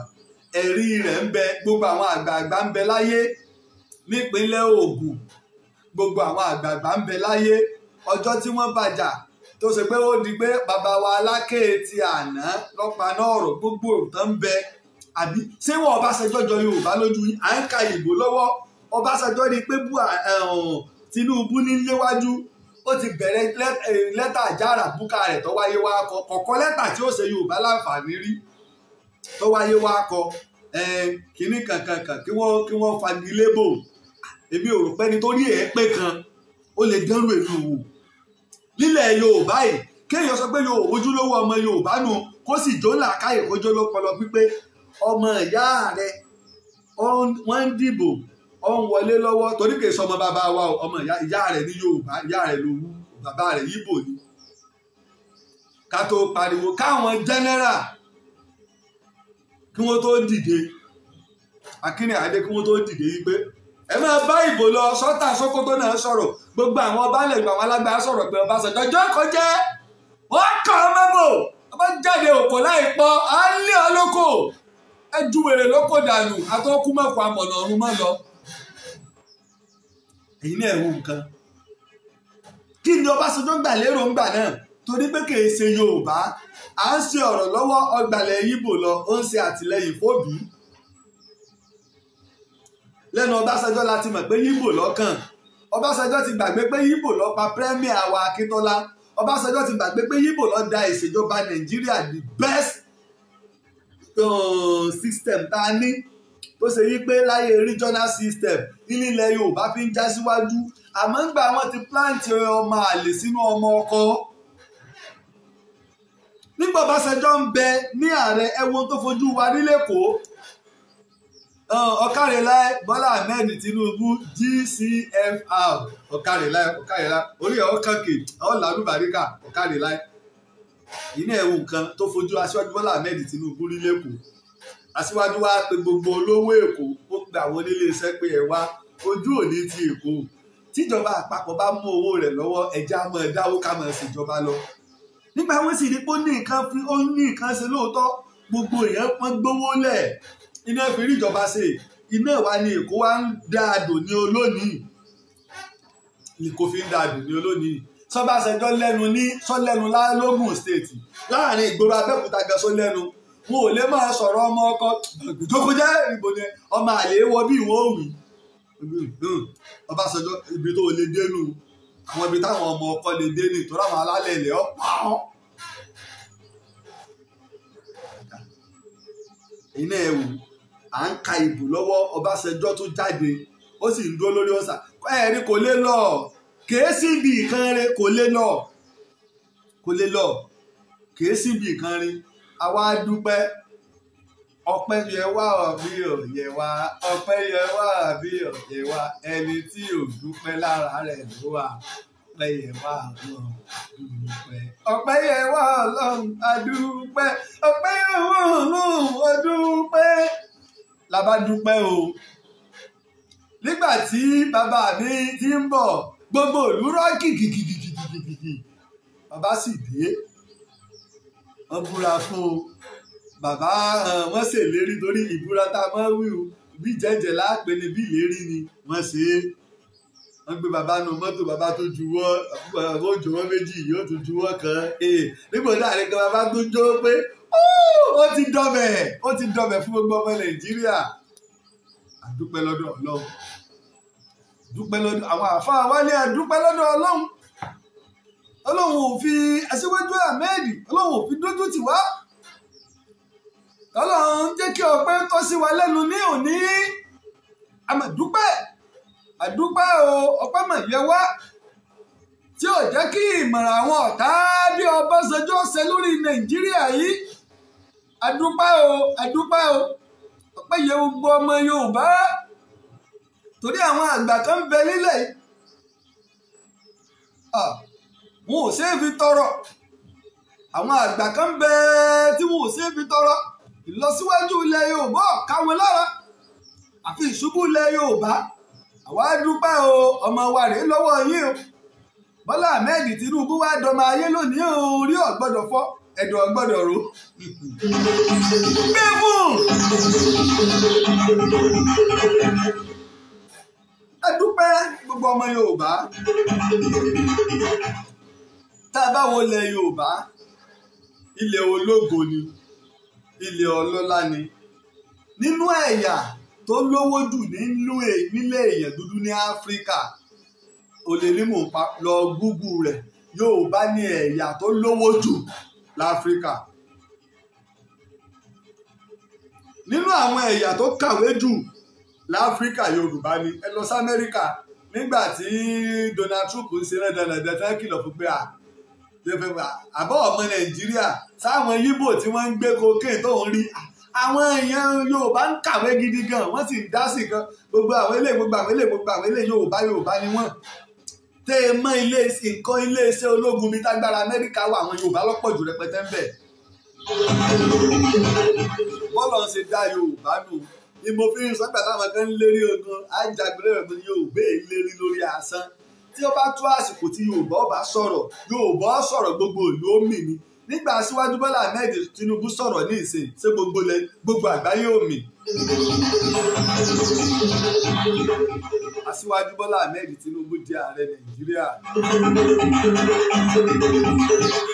ẹ̀rí rẹ̀ ń bẹ gbogbo àwọn àgbààgbà ń bẹ láyé nípínlẹ̀ Ògùn gbogbo àwọn àgbààgbà ń bẹ láyé ọjọ́ tí wọ́n bàjà tó ṣe pé ó di pé bàbá wa Aláké ti àná lọ́pàá náà ọ̀rọ̀ gbogbo òtán ń bẹ àbí ṣé wọn Ọbásanjọ́ jọ Yorùbá lójú yín à ń ka ìbò lọ́wọ́ Ọbásanjọ́ rí pé Tinubu ní léwájú ó ti bẹ̀rẹ̀ lẹ́tà àjàrà búkà rẹ̀ tó wáyé wá kọ kọ̀ọ̀kan lẹ́tà tí ó ṣe Yorùbá láǹfààní rí tó wáyé wá kọ kínní kankan kí wọ́n fagilébò èmi ò rò pé nítorí ẹ̀ pé kan ó lè dẹ́rù èmi wò nílẹ̀ Yorùbá yìí kéèyàn sọ pé ojúlówó ọmọ Yorùbá nù kó sì jó làákàyè kójó lọ́pọlọ pípé ọmọ ìyá rẹ̀ wọ́n ń dìbò ó ń wọlé lọ́wọ́ torí kìí sọmọ bàbá wa ọmọ ìyá rẹ̀ ní Yorùbá ìyá rẹ̀ ló wú bàbá rẹ̀ Ìgbò ni ká tó pariwo káwọn jẹ́nẹ́rà kí wọ́n tó dìde Akínní Adé kí wọ́n tó dìde yìí pé ẹ máa bá ìbò lọ sọ́tà Sókótó náà sọ̀rọ̀ gbogbo àwọn ọba ilẹ̀ ìgbà àwọn alágbára sọ̀rọ̀ pé Ọbásanjọ́ jókòó jẹ́ wọ́n kàn án mọ́bò ọba jáde òkò láì pọ̀ á lé ọ lóko ẹ ju wèrè lóko dànù àtọ́kù mọ̀kọ́ àmọ̀nà ọ̀run mọ́ lọ. èyí náà ẹ̀wọ̀n nǹkan kí ni Ọbásanjọ́ gbà lérò ńgbà náà torí pé kì í ṣe Yorùbá à ń ṣe ọ̀rọ̀ lọ́wọ́ ọgbàlẹ̀ Ìgbò lọ ó ń ṣe àtìlẹ́yìn fóbì lẹ́nu Ọbásanjọ́ láti mọ̀ pé Ìgbò lọ́kàn Ọbásanjọ́ ti gbàgbé pé Ìgbò ló pa Premier wa Akíntọ́lá Ọbásanjọ́ ti gbàgbé pé Ìgbò ló da ìṣèjọba Nàìjíríà the best system tá a ní tó ṣe yí pé láyé regional system nílẹ̀ Yorùbá fi ń já síwájú àmọ́ ń gbà wọ́n ti plant ọmọ àlè sínú ọmọ ọkọ nígbà Ọbásanjọ́ ń bẹ ní ààrẹ ẹ̀wọ̀n tó fojú wa rí lẹ́kọ̀ọ́ ọ̀kàrẹ̀láì Bọ́lá Ahmed Tinubu GCFR ọ̀kàrẹ̀láì orí ẹ̀ ọ̀kànkè ọ̀làlúbàríkà ọ̀kàrẹ̀láì iná ẹ̀wù nǹkan tó fojú aṣíwájú Bọ́lá Ahmed Tinubu rí lẹ́kọ̀ọ́ aṣíwájú wa pe gbogbo olówó Èkó ó gba àwọn onílé iṣẹ́ pé ẹ wá ojú òní ti Èkó tíjọba àpapọ̀ bá mú owó rẹ̀ lọ́wọ́ ẹja máa dáwó ká máa ṣèjọba lọ nígbà wọn sì rí pé ó ní nǹkan ṣe lóòótọ́ gbogbo èèyàn pọ́n gbówó lẹ̀ iná fi rí ìjọba ṣe iná wa ni Èkó wa ń dáadò ní olónìí Èkó fi ń dáadò ní olónìí Ọbásanjọ́ lẹ́nu lógùn state láàrin ìgboro Abẹ́òkúta gan sọ lẹ́nu wọn ò lè máa sọ̀rọ̀ ọmọ ọkọ ìjókòó jẹ́ ìbò ni ọmọ àlè wọ bí ìwọ̀n òwì Ọbásanjọ́ ibi tó lè dénú àwọn ibi táwọn ọmọ ọkọ lè dé ní ìtura àwọn alálẹ̀ ilẹ̀ ọ̀pá ọ́ iná ẹ̀wù à ń ka ìbò lọ́wọ́ Ọbásanjọ́ tó jáde ó sì ń dúró lórí ọ̀sà ẹ̀rí kò lè lọ kèé sí ibi ìkan rẹ kò lè lọ kèé sí ibi ìkan rẹ àwa dúpẹ́ ọpẹ́ yẹ wá àbí òye wá ọpẹ́ yẹ wá àbí òye wá ẹni tí ò dúpẹ́ lára rẹ̀ ló wà ọpẹ́ yẹ wá Ọlọ́run dúpẹ́ ọpẹ́ yẹ wá Ọlọ́run adúpẹ́ ọpẹ́ yẹ wá Ọlọ́run adúpẹ́ la bá dúpẹ́ o nígbà tí bàbá mi ti ń bọ̀ gbogbo ìlú rọ kìkìkìkìkìkìkì bàbá sì dé wọ́n búra fún o bàbá wọ́n ṣèlérí torí ìbúra tá a máa ń wí o bí jẹ́jẹ́ láàpẹ ni bí ìlérí ni wọ́n ṣe é wọ́n gbé bàbá nu mọ́tò bàbá tó juwọ́ ó jọwọ́ méjì yóò tún juwọ́ kan nígbà láàrin kan bàbá tó jó pé ó ti dọ̀bẹ̀ fún gbogbo ọmọ Nàìjíríà àdúpẹ́ lọ́dọ̀ Ọlọ́run dúpẹ́ lọ́dọ̀ àwọn àfáà wálé àdúpẹ́ lọ́dọ̀ Ọlọ́run Ọlọ́run ò fi Aṣíwájú Ahmed Ọlọ́run ò fi dójú tì wá Ọlọ́run jẹ́ kí ọpẹ́ tọ́ sí wa lẹ́nu ní òní àmọ̀dúpẹ́ àdúpẹ́ o ọpẹ́ mọ̀ yẹ wá tí ò jẹ́ kí ìmọ̀ràn àwọn ọ̀tá bí Ọbásanjọ́ ṣe lórí Nàìjíríà yìí àdúpẹ́ o ọpẹ́ yẹ gbogbo ọmọ Yorùbá torí àwọn àgbà kan ń bẹ nílẹ̀ yìí wọn ò ṣeé fi tọrọ àwọn àgbà kan ń bẹ tí wọn ò ṣeé fi tọrọ ìlọsíwájú ilẹ̀ Yorùbá káwọn lára àfi ìṣubú ilẹ̀ Yorùbá àwa dúpẹ́ o ọmọ wa rèé lọ́wọ́ yín o Bọ́lá Ahmed Tinubu wá dọmọ ayé lónìí o orí ọ̀gbọ́dọ̀ fọ́ ẹ̀dọ̀ ọ̀gbọ́dọ̀ ró gbẹ́fún ẹ dúpẹ́ gbogbo ọmọ Yorùbá tá a bá wo ilẹ̀ Yorùbá ilẹ̀ ológo ni ilẹ̀ ọlọ́lá ni nínú ẹ̀yà tó lówó jù nílé èèyàn dúdú ní Áfíríkà olè ní mò ń pa lọ gúgù rẹ̀ Yorùbá ní ẹ̀yà tó lówó jù láfíríkà nínú àwọn ẹ̀yà tó kàwé jù láfíríkà Yorùbá ni. Ẹ lọ sí Amẹ́ríkà nígbà tí Donald Trump ń ṣe rẹ́dẹ̀rẹ̀dẹ̀ tí wọ́n kìlọ̀ fún pé àbọ̀ ọmọ Nàìjíríà sáwọn Yíbò tí wọ́n ń gbé cocaine tó ń rí àwọn èèyàn Yorùbá ń kàwé gidi gan wọ́n sì ń dá sí gan gbogbo àwọn ilé Yorùbá ni wọ́n tẹ́ ẹ mọ́ iléeṣẹ́ ológun mi tágbára Amẹ́ríkà wà àwọn Yorùbá lọ́pọ̀ jù rẹpẹtẹ ń bẹ. bọ́lọ̀ ń ṣe dá Yorùbá nù ni mo fi ń sọ pé táwọn kan ń lérí ogun ajagbélé rẹ̀ ní Yorùbá èlérí lórí asán tí ó bá tó àsìkò tí Yorùbá bá sọ̀rọ̀ gbogbo ìlú omi ni nígbà Aṣíwájú Bọ́lá Ahmed Tinubu sọ̀rọ̀ ní ìsìn ṣé gbogbo àgbáyé omi. Aṣíwájú Bọ́lá Ahmed Tinubu di ààrẹ Nàìjíríà.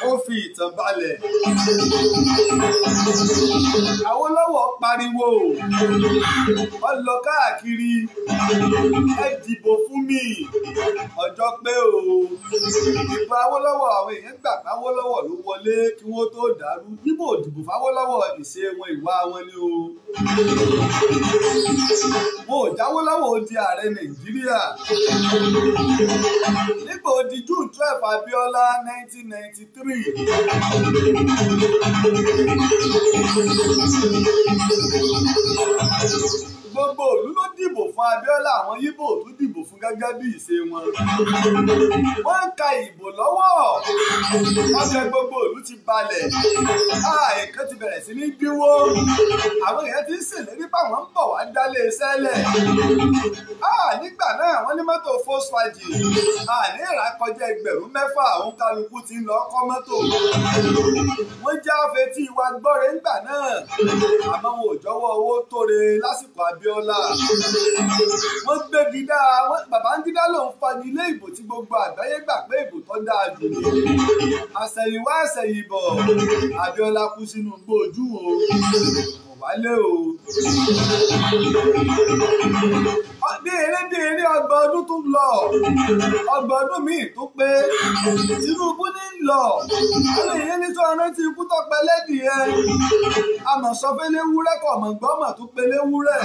Ó fi ìtàn balẹ̀. Awólọ́wọ̀ pariwo ó lọ káàkiri ẹ dìbò fún mi ọjọ́ pé o ìbò Awólọ́wọ̀ àwọn èèyàn gbà Awólọ́wọ̀ ló wọlé kí wọ́n tó dàrú níbo dìbò f'Awólọ́wọ̀ ìṣe wọn ìwà wọn ni o. Mo ò jáwólọ́wọ̀ ó di ààrẹ Nàìjíríà nígbà ó di June 12 Abíọ́lá 1993. Gbogbo ìlú ló dìbò fún Abíọ́lá àwọn Yíbò tó dìbò fún gẹ́gẹ́ bí ìṣe wọn. Wọ́n ń ka ìbò lọ́wọ́ ọjọ́ gbogbo ìlú ti balẹ̀ nǹkan ti bẹ̀rẹ̀ sí ní dínwó àwọn èèyàn ti ń ṣèlérí báwọn ń bọ̀ wá dálé sẹ́lẹ̀. Nígbà náà wọ́n ní mọ́tò Volkswagen ní ìràkọjá 6,000 àwọn kálukú ti ń lọ kọ́ mọ́tò. Wọ́n já fetí wa gbọ́re ńgbà náà àmọ́ wọn ò jọ̀wọ́ owó tóre lásìkò Abíọ́lá. Wọ́n gbé gidá Babangida ló ń fani ilé ìbò tí gbogbo àgbáyé gbà pé ìbò tó dáa jù ní. Àṣẹ̀yìnwá àṣẹ̀yìnbọ̀ Abíọ́lá kú sínú gbòójú o wálé o. Bí eré ọgbọ̀n ọdún tún lọ ọgbọ̀n ọdún míì tún pé Tinubu ní lọ àwọn èèyàn ní sọ rántí ikú tó pẹ́ lẹ́dìẹ àmọ̀ sọ fẹ́ léwúrẹ́ kọ̀ mọ̀ gbọ́mọ̀ tó pé léwúrẹ́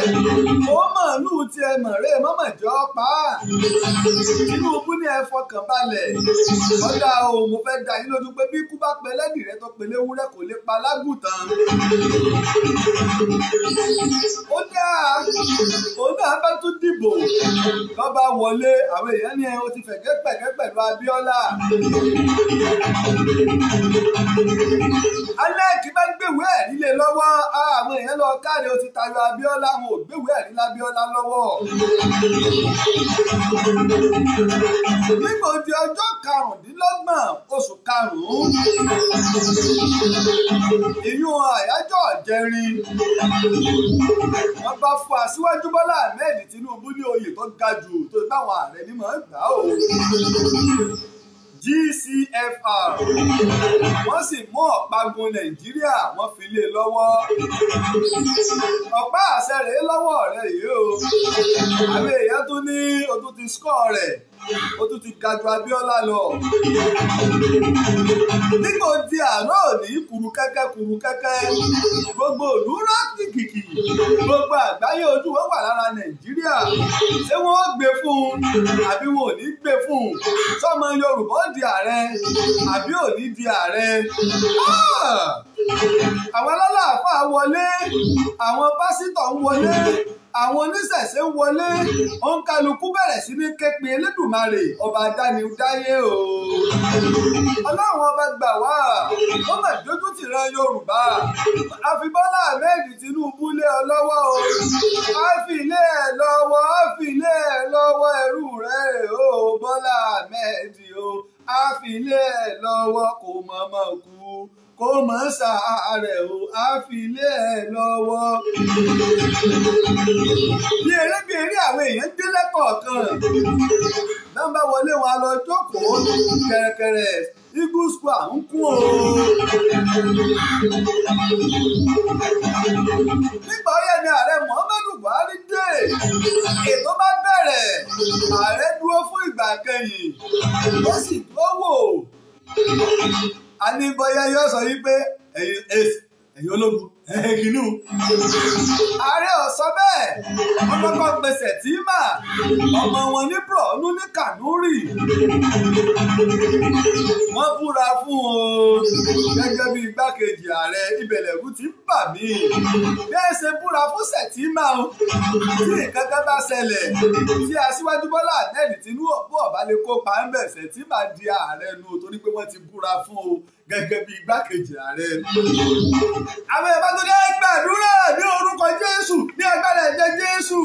ó màálù tí ẹ mọ̀ rẹ́ mọ́mọ̀ jọ pa á. Tinubu ní ẹ fọkàn balẹ̀ ọ̀dà o mo fẹ́ dá yín lójú pé bí ikú bá pẹ́ lẹ́dìẹ tó pé léwúrẹ́ kò lè pa lágùntàn. Ó dáa òun náà bá tún dìbò lọ́ba wọlé àwọn èèyàn ní ó ti fẹ̀gẹ́ pẹ̀gẹ́ pẹ̀lú Abíọ́lá. Alẹ́kì bá gbèwé ẹ̀rí lé lọ́wọ́ àwọn èèyàn lọ káre ó ti tayọ Abíọ́lá wọn ò gbèwé ẹ̀rí lábíọ́lá lọ́wọ́. Nígbà di ọjọ́ 25 oṣù karùn-ún ìyún àyájọ́ ìjẹrin wọ́n bá fún Aṣíwájú Bọ́lá Ahmed Tinubu ní oyè tó ga jù tó báwọn ààrẹ ní mọ̀ ń gbà ó. GCFR wọ́n sì mú ọ̀págun Nàìjíríà wọ́n fi lé lọ́wọ́. Ọ̀pá àṣẹ rèé lọ́wọ́ rẹ̀ yìí o. Àwọn èèyàn tún ní o tún ti skọ́ rẹ̀ ó tún ti ga ju Abíọ́lá lọ. Nígbà ó di àárọ̀ òní kùrù kẹ́kẹ́ gbogbo ìlú rántí kìkì gbogbo àgbáyé ojú wọn wà lára Nàìjíríà. Ṣé wọ́n ó gbé fún un àbí wọn ò ní gbé fún un? Sọ́mọ Yorùbá ó di ààrẹ àbí ò ní di ààrẹ? Àwọn alálàáfáà wọlé àwọn pásítọ̀ ń wọlé àwọn oníṣẹ̀ṣe ń wọlé òǹkàlùkù bẹ̀rẹ̀ sí ní képe Elédùmarè ọba dánidáyé o. Ọlọ́run ọba gbà wá ó mà dójú tì ran Yorùbá àfi Bọ́lá Ahmed Tinubu lé ọ lọ́wọ́ o. Á fi ilé ẹ̀ lọ́wọ́ ẹrú rẹ̀ o Bọ́lá Ahmed o. Á fi ilé ẹ̀ lọ́wọ́ kò mọ̀ọ́mọ̀ kú kó mọ̀ ṣàárẹ̀ o á fi ilé ẹ̀ lọ́wọ́. Bí eré àwọn èèyàn dé lẹ́kọ̀ọ̀kan nọ́mbà wọlé wọn lọ jókòó kẹ̀rẹ̀kẹ̀rẹ̀ Eagle Square ń kún o. Nígbà ọyẹ ni ààrẹ Muhammadu Buhari dé ètò bá bẹ̀rẹ̀ ààrẹ dúró fún ìgbà kẹyìn ó sì gbówó. A ní bóyá yóò sọ yí pé ẹ̀yin ológun kìnnú ààrẹ ọ̀sọ́ bẹ́ẹ̀ wọ́n kọ́kọ́ gbèsè tí mà ọmọ wọn ní Borno ní Kanuri wọ́n búra fún o gẹ́gẹ́ bí igbákejì ààrẹ ìbẹ̀lẹ̀rú ti ń bà mí bẹ́ẹ̀ ṣe búra fún Sẹ̀tìmà o tí nǹkan kan bá ṣẹlẹ̀ tí Aṣíwájú Bọ́lá Ahmed Tinubu ọ̀bá lè kópa ń bẹ̀ Sẹ̀tìmà di ààrẹ nu torí pé wọ́n ti búra fún o gẹ́gẹ́ bí igbákejì ààrẹ. àwọn ẹ̀bá tó dé gbàdúrà ní orúkọ Jésù ní agbára ẹ̀jẹ̀ Jésù.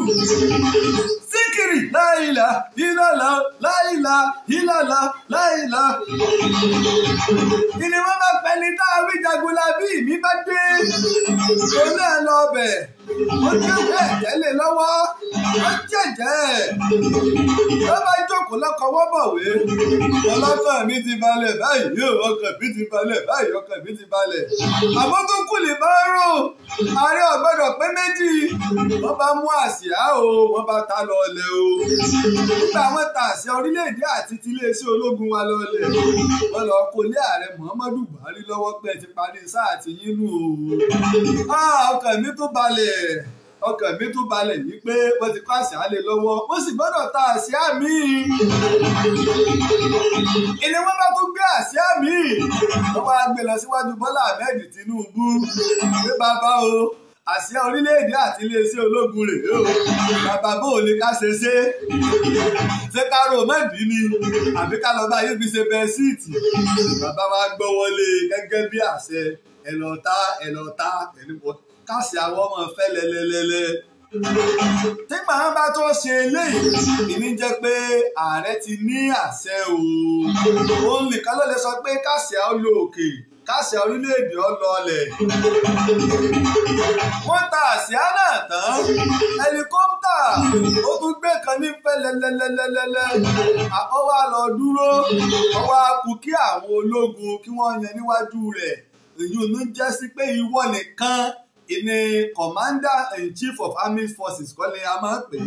síkìrì láìlà ìlàlà láìlà ìlàlà láìlà. kí ni wọ́n bá pẹ́ ní táwí Jagunlabi mi bá dé. òun náà lọ bẹ̀. wọ́n jẹ́jẹ́ ẹ̀jẹ̀ lé lọ́wọ́. wọ́n jẹ́jẹ́. wọ́n bá jókòó lọ́kọ̀ wọ́n bọ̀wé. ọlọ́kàn mi ti balẹ̀ báyìí yóò ọkàn mi ti balẹ̀ báyìí ọkàn mi ti balẹ̀. àmọ́ tó kù lè bá rò ààrẹ ọ̀gbọ́dọ̀ pé méjì wọ́n bá mú àsíá o wọ́n bá ta lọ́ọ̀lẹ̀ o. nígbà wọ́n ta àsíá orílẹ̀-èdè àti ti iléeṣẹ́ ológun wa lọ́ọ̀lẹ̀ wọ́n lọ kó lé ààrẹ Muhammadu Buhari lọ́wọ́ pé ti parí sáà ti yínú o. ọkàn mi tó balẹ̀ ọkàn mi tún balẹ̀ yìí pé wọ́n ti kó àsíá lé lọ́wọ́ wọ́n sì gbọ́dọ̀ ta àsíá míì. ìní wọ́n bá tún gbé àsíá míì wọ́n wá gbé lọ síwájú Bọ́lá Ahmed Tinubu pé bàbá o àsíá orílẹ̀-èdè àti iléeṣẹ́ ológun rèé o bàbá bó o lè ká ṣe ṣé ká rò mọ́dì ni àbí ká lọ bá yé fi ṣe bẹ́ẹ̀ síìtì. bàbá wa gbọ́ wọlé gẹ́gẹ́ bí àṣẹ ẹ̀ lọ́ta káàsì àwọn ọmọ fẹ́ lẹ́lẹ́lẹ́lẹ́. nígbà wọn bá tó ṣe eléyìí ìní jẹ́ pé ààrẹ ti ní àṣẹ o. òun nìkan ló lè sọ pé káàsì àwọn lọ òkè káàsì orílẹ̀-èdè ọlọ́ọ̀lẹ̀. wọ́n ta àsíá náà tán ẹlikọ́pítà ó tún gbé kan ní fẹ́lẹ́lẹ́lẹ́lẹ́lẹ́. ó wá lọ dúró ó wá kú kí àwọn ológun kí wọ́n yan níwájú rẹ̀. èyí ò ní jẹ́ sí pé ìwọ nìkan ìní commander-in-chief of armed forces kọ́ ni a máa ń pè é.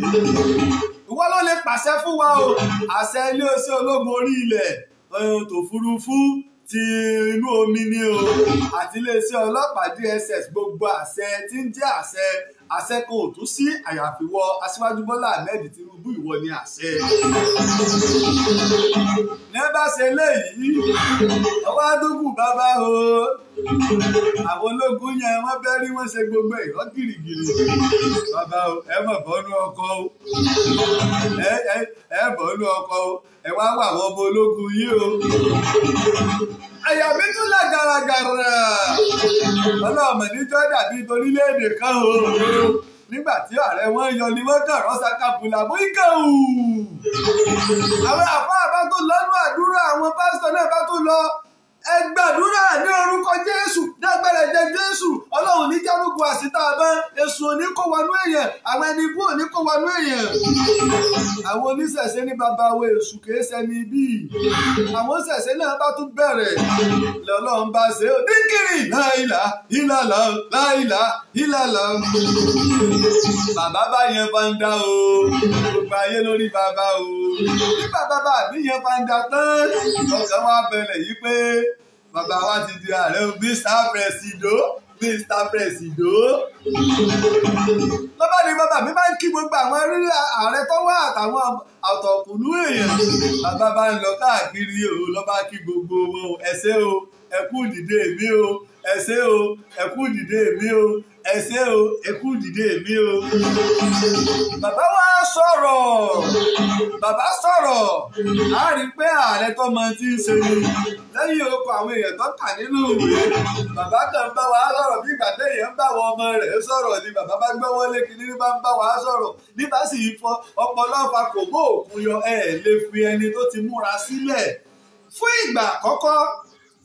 ìwọ ló lè pàṣẹ fún wa o àṣẹ iléeṣẹ́ ológun orí ilẹ̀ tòfurufú ti inú omi ni o àti iléeṣẹ́ ọlọ́pàá DSS gbogbo àṣẹ tí ń jẹ́ àṣẹ kò tún sí àyàfi wọ Aṣíwájú Bọ́lá Ahmed Tinubu ìwọ ni àṣẹ. ní bá ṣe léyìí ọwọ́ àdúgbò bàbá o àwọn ológun yẹn wọ́n bẹ́ rí wọ́n ṣe gbogbo ìrọ́ gìrìgìrì. bàbá o ẹ mọ̀ bọ́nú ọkọ o ẹ bọ́nú ọkọ o ẹ wá wà wọ́n ọmọ ológun yìí o. àyà mi tún là gàràgàrà ọlọ́mọ níjọ́ dàbí torílẹ̀-èdè kan o. nígbà tí ààrẹ wọn yọ ni wọ́n kàn rọ́ṣà kápúlà bó ikà ò. àwọn àfáà bá tó lọ́nù àdúrà àwọn pásítọ̀ náà bá tó lọ. ẹ gbàdúrà ní orúkọ Jésù dágbára ẹ̀jẹ̀ Jésù Ọlọ́run ní járùkù àsìtá àbá èṣù òní kó wọnú èèyàn àwọn ẹni ibú òní kó wọnú èèyàn. àwọn oníṣẹ̀ṣe ní bàbá wo èṣù kìí ṣẹni ibí àwọn oníṣẹ̀ṣe náà bá tún bẹ̀rẹ̀ lọ́lọ́run bá ṣe ó dínkìrì láìlà ìlàlà láìlà ìlàlà. bàbá bá yẹn fanda o gbogbo ayé lórí bàbá o nígbà bàbá mi yẹn fanda tán ọkàn wa bẹ̀rẹ̀ yìí pé bàbá wa ti di ààrẹ Mr. Presido. lọ́bàá ni bàbá mi máa ń kí gbogbo àwọn rírí ààrẹ tó wà àtàwọn àtọ̀kùnú èèyàn. bàbá bá ń lọ káàkiri o lọ́ba kí gbogbo wọn ẹ ṣé o ẹ kú dìde mi o ẹ ṣé o ẹ kú dìde mi o ẹ ṣé o ẹ kú dìde mi o. bàbá wa sọ̀rọ̀ a rí i pé ààrẹ tó mọ tí ń ṣe ni lẹ́yìn okò àwọn èèyàn tó kà nínú ìwé. bàbá kan bá wa sọ̀rọ̀ bí ìgbà téèyàn bá wọn ọmọ rẹ̀ sọ̀rọ̀ ni bàbá bá gbọ́ wọlé kí ní bá ń bá wa sọ̀rọ̀ nígbà sì fọ ọpọlọ fa kò bó òkun yọ lè fi ẹni tó ti múra sílẹ̀. fún ìgbà àkọ́kọ́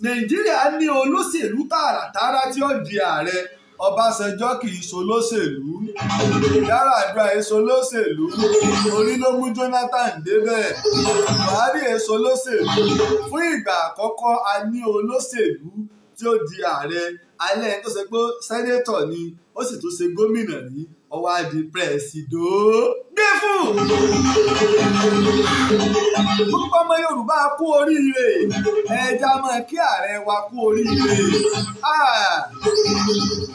Nàìjíríà ní olóṣèlú tààràtàrà tí ó di ààrẹ. Ọbásanjọ́ kì í ṣolóṣèlú, Yar'Adua è ṣolóṣèlú, orí ló mú Jonathan débẹ̀, Buhari è ṣolóṣèlú. Fún ìgbà àkọ́kọ́ a ní olóṣèlú tí ó di ààrẹ, alẹ́ tó ṣe pé sẹ́nétọ̀ ni ó sì tún ṣe gómìnà ní ó wá di pírẹsidó. Gbé fún Gbogbo ọmọ Yorùbá kú oríire ẹja máa kí ààrẹ wa kú oríire.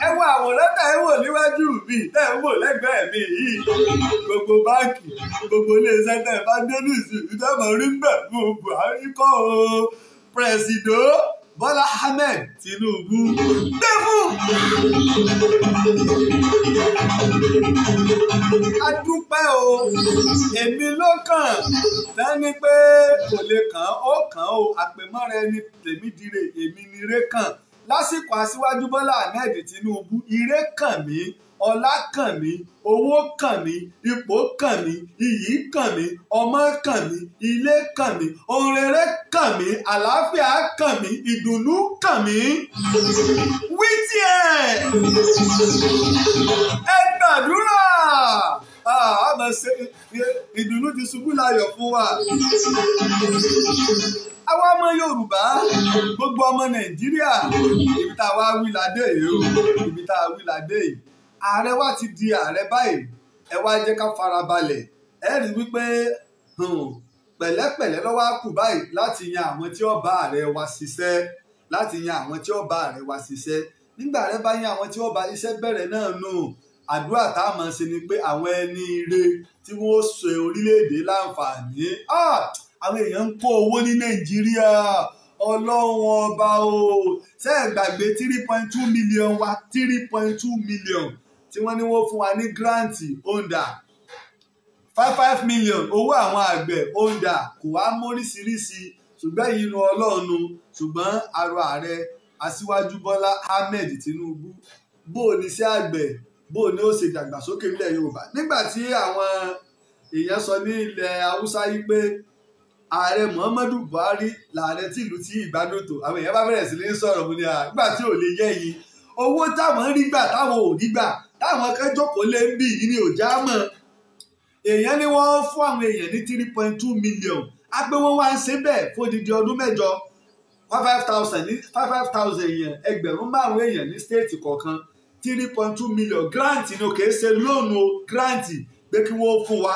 Ẹ wo àwòrán tẹ̀ ń wò níwájú mi tẹ̀ ń wò lẹ́gbẹ̀ẹ́ mi yìí. Gbogbo báńkì gbogbo iléeṣẹ́ tẹ̀ bá dé ní ìsìn ìdámọ̀ rí mbẹ̀ mú Buhari kọ́ o. Pẹ̀sìdò Bọ́lá Ahmed Tinubu gbé fún. A dúpẹ́ o, èmi ló kàn lẹ́ni pé kò lè kàn ó kàn ó àpèmọ́ra ẹni tèmi dire èmi ni ire kàn. Lásìkò Aṣíwájú Bọ́lá Ahmed Tinubu ire kàn mí, ọlá kàn mí, owó kàn mí, ipò kàn mí, iyì kàn mí, ọmọ kàn mí, ilé kàn mí, ohun rere kàn mí, àlàáfíà kàn mí, ìdùnnú kàn mí. Wí tiẹ̀ ẹ gbàdúrà àmọ́ ṣe ìdùnnú ti ṣubú láyọ̀ fún wa. Àwa ọmọ Yorùbá gbogbo ọmọ Nàìjíríà ibi tá a wá wí ládé yìí o ibi tá a wí ládé yìí ààrẹ wa ti di ààrẹ báyìí ẹ wá jẹ́ ká farabalẹ̀ ẹ rí wípé pẹ̀lẹ́pẹ̀lẹ́ ló wá kù báyìí láti yan àwọn tí ó bá ààrẹ wa ṣiṣẹ́ láti yan àwọn tí ó bá ààrẹ wa ṣiṣẹ́ nígbà ààrẹ bá yan àwọn tí ó bá iṣẹ́ bẹ̀rẹ̀ náà nù àdúrà tá a máa ṣe ni pé àwọn ẹni ire tí wọ́n ṣe orílẹ̀-èdè láǹfààní àwọn èèyàn ń kó owó ní Nàìjíríà Ọlọ́run ọba o ṣé ẹ gbàgbé 3.2 million wa 3.2 million tí wọ́n ní wọ́n fún wa ní gírántì onda 5 million owó àwọn àgbẹ̀ onda kò wá móríṣiríṣi ṣùgbọ́n ìyínú Ọlọ́run ṣùgbọ́n àrò ààrẹ Aṣíwájú Bọ́lá Ahmed Tinubu bó o ní sí àgbẹ̀ bó o ní ó ṣe dàgbàsókè ilẹ̀ Yorùbá nígbà tí àwọn èèyàn sọ ní ilẹ̀ Haúsá yìí pé ààrẹ Muhammadu Buhari làárẹ tí ìlú tí ìgbádùn tó àwọn èèyàn bá bẹ̀rẹ̀ sí ní sọ̀rọ̀ mu ni nígbà tí ò lè yẹ yìí owó táwọn rí gbà táwọn ò rí gbà táwọn kan jókòó lé ń bì yìí ni ò já mọ́ èèyàn ni wọ́n fún àwọn èèyàn ní 3.2 million á pé wọ́n wá ń ṣe bẹ́ẹ̀ fódìdí ọdún mẹ́jọ 5,000 èèyàn ẹgbẹ̀rún 5 èèyàn ní stéètì kọ̀ọ̀kan 3.2 million grant ni ò kèé ṣe lóònù grant pé kí wọ́n fún wa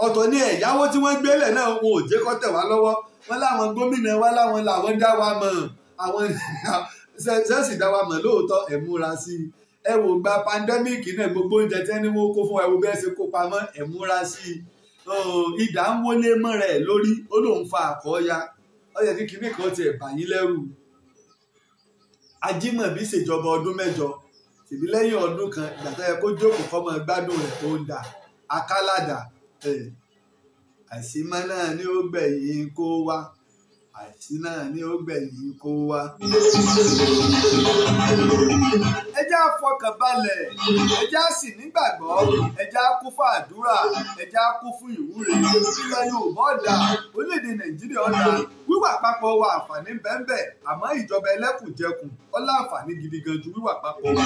ọ̀tọ̀ ní ẹ̀yáwó tí wọ́n gbélẹ̀ náà wọn ò jẹ́ kó tẹ̀ wá lọ́wọ́ wọn láwọn gómìnà wa láwọn làwọn dá wa mọ̀ àwọn sẹ́ẹ̀sì dá wa mọ̀ lóòótọ́ ẹ̀ múra sí i ẹ wò gba pandemic náà gbogbo oúnjẹ tí ẹni wọn kó fún ẹ wo bẹ́ẹ̀ ṣe kó pamọ́ ẹ̀ múra sí i ìdá ń wọlé mọ́ rẹ̀ lórí ó lóun fa àkọ́ya ó yẹ kí kinní kan tiẹ̀ bà yín lẹ́rù Ajímọ̀bí ṣèjọba ọdún mẹ́jọ tìbí lẹ́yìn ọdún kan ìgbà tó yẹ kó jókòó kọ́mọ gbádùn rẹ̀ tó ń dà akálàdà àìsí mọ́ náà ni ó gbẹ̀yìn kó wá àìsí náà ni ó gbẹ̀yìn kó wá. ẹ jẹ́ á fọkàn balẹ̀ ẹ jẹ́ á sì nígbàgbọ́ ẹ jẹ́ á kún fún àdúrà ẹ jẹ́ á kún fún ìwúre ilẹ̀ Yorùbá ọ̀dà orílẹ̀-èdè Nàìjíríà ọ̀dà wíwà papọ̀ wa àǹfààní bẹ́ẹ̀ àmọ́ ìjọba ẹlẹ́kùnjẹkùn ọlá àǹfààní gidi gan ju wíwà papọ̀ wa.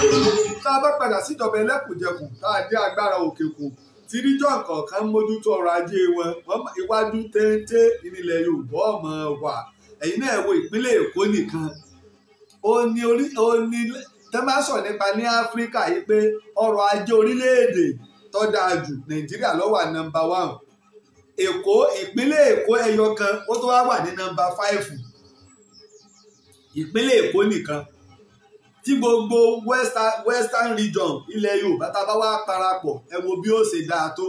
tá a bá padà síjọba ẹlẹ́kùnjẹkùn tá a dé agbára òkè kù tíríjọ́ kọ̀ọ̀kan mójútó ọrọ̀ ajé wọn iwájú téńté nílẹ̀ Yorùbá ọmọ wa ẹ̀yin náà wo ìpínlẹ̀ Èkó nìkan ó ní tẹ́ máa sọ nípa ní Áfíríkà yìí pé ọrọ̀ ajé orílẹ̀-èdè tó dáa jù Nàìjíríà ló wà nọ́mbà 1 Èkó ìpínlẹ̀ Èkó ẹyọ kan ó tó wá wà ní nọ́mbà 5 ìpínlẹ̀ Èkó nìkan tí gbogbo western region ilẹ̀ Yorùbá tá a bá wá parapọ̀ ẹ wo bí ó ṣe dáa tó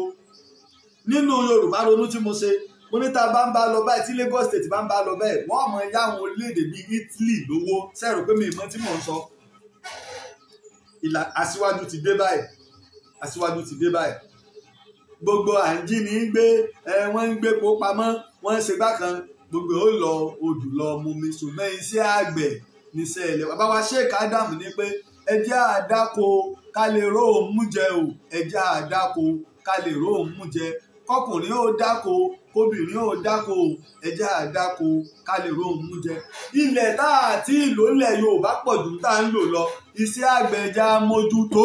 nínú Yorùbá ronú tí mo ṣe mo ní tá a bá ń bá lọ báyìí tí Lagos State bá ń bá lọ bẹ́ẹ̀ wọ́n mọ̀ yá àwọn orílẹ̀-èdè bíi Italy lówó sẹ́rù pé mi ìmọ̀ tí mò ń sọ Aṣíwájú ti dé báyìí gbogbo à ń jí ní gbé wọ́n ń gbé kó pamọ́ wọ́n ń ṣe bákan gbogbo ó lọ odò lọ mú mi ṣùgbọ́n iṣẹ́ àgbẹ̀ níṣẹ́ ilẹ̀ bàbá wa Sheikh Adam ní pé ẹ jẹ́ àdáko ká lè ró òun mú jẹ o ẹ jẹ́ àdáko ká lè ró òun mú jẹ kọkùnrin ó dáko kóbìnrin ó dáko ẹ jẹ́ àdáko ká lè ró òun mú jẹ ilẹ̀ tá àti ìlò ilẹ̀ Yorùbá pọ̀ jù tá à ń lò lọ iṣẹ́ àgbẹ̀ já mójútó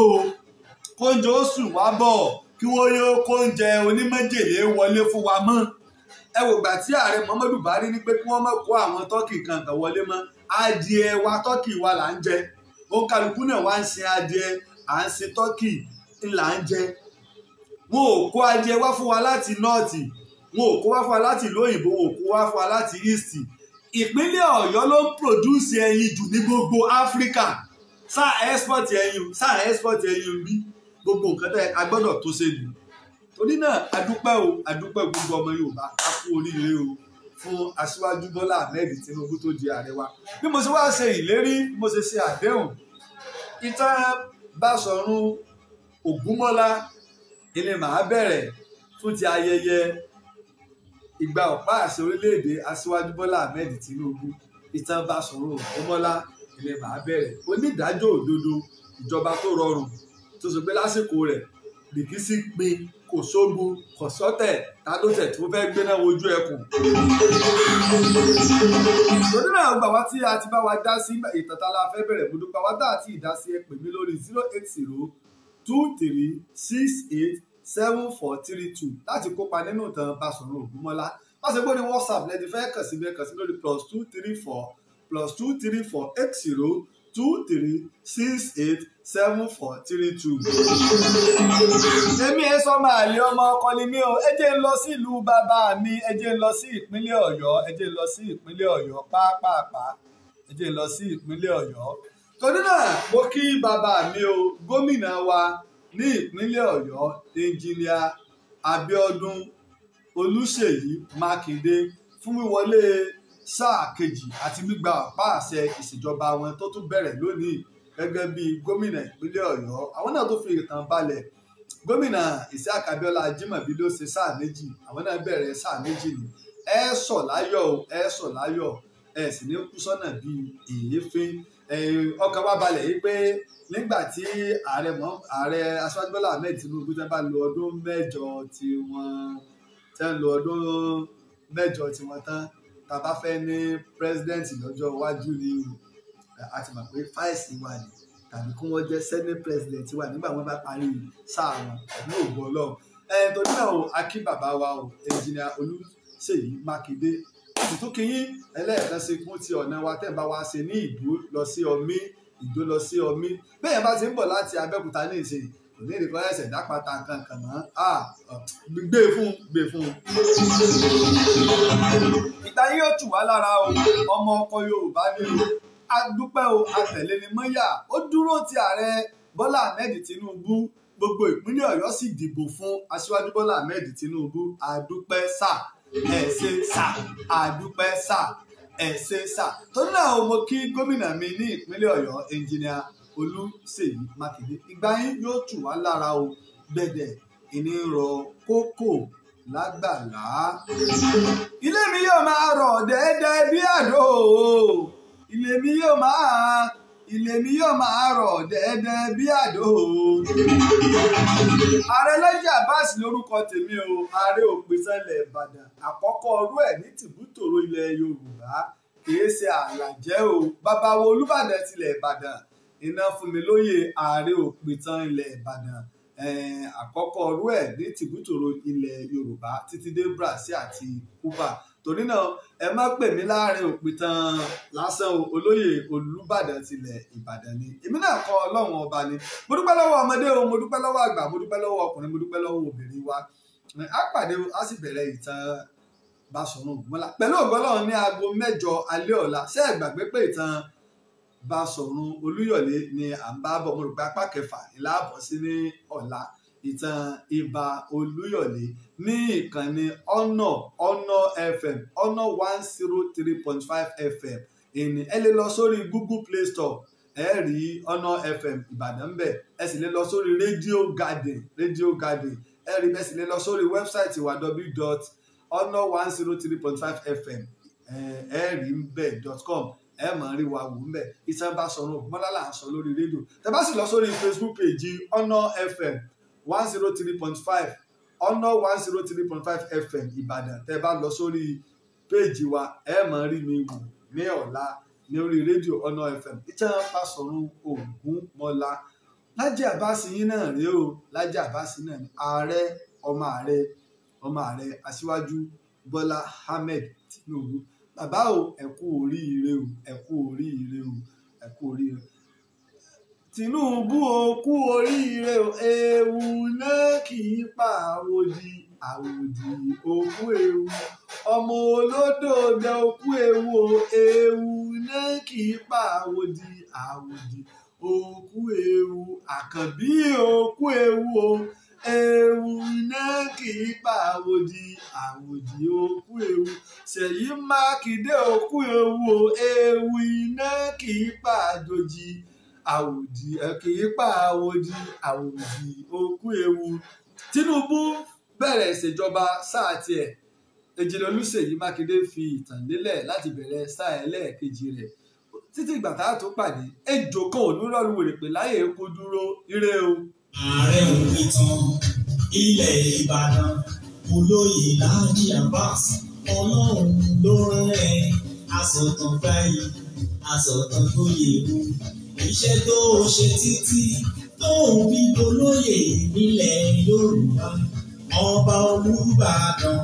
kóúnjẹ ó sùn wá bọ̀ kí wọ́n yóò kóúnjẹ onímọ̀jèlé wọlé fún wa mọ́ ẹ wò gbà tí ààrẹ Muhammadu Buhari ní pé kí wọ́n má kó àwọn tọ́kì kankan wọlé mọ́ adìẹ wa tọ́kì wa là ń jẹ òǹkàlùkù náà wá ń sin adìẹ à ń sin tọ́kì là ń jẹ wọn ò kó adìẹ wá fún wa láti nọ́ọ̀tì wọn ò kó wá fún wa láti ìlú òyìnbó, wọn ò kó wá fún wa láti east. Ìpínlẹ̀ Ọ̀yọ́ ló ń produce ẹyin jù ní gbogbo Áfíríkà. Sáà export ẹyin bí gbogbo nǹkan tẹ́ a gbọ́dọ̀ tó ṣe lù. Torí náà adúpẹ́ gbogbo ọmọ Yorùbá á kú oríire o fún Aṣíwájú Bọ́lá Ahmed Tinubu tó di ààrẹ wa. Bí mo ṣe wá ṣe ìlérí, bí mo ṣe ṣe àdéhùn, ìtàn Báṣọ̀run Ògúnmọ́lá ilé màá bẹ̀rẹ̀ fún ti ayẹyẹ ìgbà ọ̀pá àṣẹ orílẹ̀-èdè Aṣíwájú Bọ́lá Ahmed Tinubu. Ìtàn Báṣọ̀run Ògúnmọ́lá ilé màá bẹ̀rẹ̀. Onídàájọ́ òdodo, ìjọba tó rọrùn tó sọ pé lásìkò rẹ̀ rìkísí pin, kò sógun, kò sọ́tẹ̀, ta ló tẹ̀ tó fẹ́ gbéná wojú ẹkùn. Torí náà gbà wá tí a ti bá wa dá sí ìtàn tá a la fẹ́ bẹ̀rẹ̀, mo dúpẹ́ wá dá àti ìdásí ẹ pè mí lórí 08023687432 láti kópa nínú ìtàn Báṣọ̀run Ògúnmọ́lá. Pàṣẹpọ̀ ní WhatsApp lẹ́ti fẹ́ kàn sí mi lórí +234+2348023687432. Èmi ẹ sọ máa lé ọmọ ọkọ ni mí o, ẹ jẹ́ ń lọ sí ìlú bàbá mi, ẹ jẹ́ ń lọ sí ìpínlẹ̀ Ọ̀yọ́, ẹ jẹ́ ń lọ sí ìpínlẹ̀ Ọ̀yọ́ pàápàá, ẹ jẹ́ ń lọ sí ìpínlẹ̀ Ọ̀yọ́. Torí náà mo kí bàbá mi o, gómìnà wa ní ìpínlẹ̀ Ọ̀yọ́, ẹnjìníà Abíọ́dún Olúṣèyí Mákindé fún wíwọlé sáà kejì àti gbígba ọ̀pá àṣẹ ìṣèjọba wọn tó tún bẹ̀rẹ̀ lónìí gẹ́gẹ́ bí gómìnà ìpínlẹ̀ Ọ̀yọ́. Àwọn náà tó fi ìtàn balẹ̀. Gómìnà Isiaka Abíọ́lá Ajímọ̀bí ló ṣe sáà méjì, àwọn náà bẹ̀rẹ̀ sáà méjì ni. Ẹ sọ̀ láyọ̀ ẹ sì ní kú sọ́nà bíi èéfín. Ọkàn wa balẹ̀ yìí pé nígbà tí ààrẹ Aṣíwájú Bọ́lá Ahmed Tinubu tẹ́ bá lo ọdún mẹ́jọ tiwọn tán, tá a bá fẹ́ ní pírẹsidẹ́ǹtì lọ́jọ́ iwájú ni a ti mọ̀ pé fáìsì wà ní, tàbí kí wọ́n jẹ́ senate president wà nígbà wọn bá parí sáà wọn ní ògbó Ọlọ́run. Torí náà o, a kí bàbá wa o, ẹnjìnìà Olúṣèyí Mákindé. Ìtún kìyìn ẹlẹ́ẹ̀kan sí fún ti ọ̀nà wa tẹ́ ń bá wa ṣe ní Ìdó lọ sí Ọmí. Bẹ́ẹ̀ bá ti ń bọ̀ láti Abẹ́òkúta ní ìsìn, kò ní ìdíkọ́ ẹ̀sẹ̀ dápàtà kankan mọ́. Gbé fún. Ìgbà yóò tù wá lára o, ọmọ ọkọ Yorùbá ni o. Adúpẹ́ o, atẹ̀lé ni mọ́yà. Ó dúró ti ààrẹ Bọ́lá Ahmed Tinubu, gbogbo ìpínlẹ̀ Ọ̀yọ́ sì dìbò fún Aṣíwájú Bọ́lá Ahmed Tinubu. Adúpẹ́ sà, ẹ ṣé sà, adúpẹ́ sà, ẹ ṣé sà. Torí náà mo kí gómìnà mi ní ìpínlẹ̀ Ọ̀yọ́, ẹnjìnìà Olúṣèyí Mákindé. Ìgbà yín yóò tù wá lára o, gbẹ̀dẹ̀ ìní rọ kókò lágbàlá. Ilé mi yóò máa rọ̀ dẹ́dẹ́ bí àdó. Ilé mi yóò máa rọ̀ dẹ́dẹ́ bí àdó. Ààrẹ Laji Abbas lórúkọ tèmi o, ààrẹ òpìsànlẹ̀ Ìbàdàn, àkọ́kọ́ ọrú ẹ̀ ní tìbútòrò ilẹ̀ Yorùbá, kìí ṣe àlàjẹ́ o. Bàbá wo Olúbàdàn tilẹ̀ Ìbàdàn, iná fún mi lóyè ààrẹ òpìtàn ilẹ̀ Ìbàdàn, àkọ́kọ́ ọrú ẹ̀ ní tìbútòrò ilẹ̀ Yorùbá títí dé Brazil àti Cuba. Torí náà ẹ má pè mí láàrin òpìtàn lásán o, olóyè Olúbàdàn tilẹ̀ Ìbàdàn ni. Èmi náà kọ́ Ọlọ́run ọba ni. Mo dúpẹ́ lọ́wọ́ ọmọdé o, mo dúpẹ́ lọ́wọ́ àgbà, mo dúpẹ́ lọ́wọ́ ọkùnrin, mo dúpẹ́ lọ́wọ́ obìnrin wa. Á pàdé o, á sì bẹ̀rẹ̀ ìtàn Báṣọ̀run Ògúnmọ́lá pẹ̀lú ògo Ọlọ́run ní aago 9 alẹ́ ọ̀la. Ṣé ẹ gbàgbé pé ìtàn Báṣọ̀run Olúyọ̀lé ni à ń bá bọ̀? Mo rò pé apá kẹfà ìlà àbọ̀ sí ní ọ̀la. Ìtàn Ìbà Olúyọ̀lé ní ìkànnì Honor FM, Honor 103.5 FM. Ẹ lè lọ sórí Google Play Store, ẹ rí Honor FM Ìbàdàn bẹ̀. Ẹ sì lè lọ sórí Radio Garden, ẹ rí bẹ́ẹ̀ sì lè lọ sórí wẹ́bsáìtì wa www.honor103.5fm ẹ rí bẹ́ẹ̀.com. Ẹ máa rí wa wò ń bẹ̀. Ìtàn Báṣọ̀run Ògúnmọ́lá là ń sọ lórí rédíò. Tẹ́ bá sì lọ sórí Facebook page Honor FM 103.5 Honor 103.5 FM Ìbàdàn. Tẹ́ bá lọ sórí péèjì wa, ẹ máa rí mi wò ní ọ̀la ní orí rédíò Honor FM. Ìtàn Báṣọ̀run Ògúnmọ́lá. Laji Abbas yín náà rèé o, Laji Abbas náà ni ààrẹ ọmọ ààrẹ Aṣíwájú Bọ́lá Ahmed Tinubu. Bàbá o, ẹ kú oríire o, ẹ kú oríire o, ẹ kú oríire. Tinubu o, kú oríire o, ewu náà kì í pa àwòdì. àwòdì òkú ewu. Ọmọ olódò dẹ òkú ewu o, ewu náà kì í pa àwòdì, àwòdì òkú ewu. Àkànbí òkú ewu o, ewu náà kì í pa àwòdì, àwòdì òkú ewu. Ṣèyí Mákindé òkú ewu o, ewu iná kì í pa àjòjì, àwòdì kì í pa àwòdì, àwòdì òkú ewu. Tinubu bẹ̀rẹ̀ ìṣèjọba sáà tiẹ̀. Èjìlélú Ṣèyí Mákindé fi ìtàn lélẹ̀ láti bẹ̀rẹ̀ sáà ẹlẹ́ẹ̀kejì rẹ̀. Títí ìgbà tá a tó pàdé, ejò kan ò ní rọrùn wèrè pé láyé kó dúró ire o. Ààrẹ Òpìtàn ilẹ̀ Ìbàdàn olóyè Láàjì Abbas Ọlọ́run ló rán ẹ asọ̀tàn báyìí asọ̀tàn tó yẹ wò iṣẹ́ tó ṣe títí tó ń bí olóyè nílẹ̀ Yorùbá ọba Olúbàdàn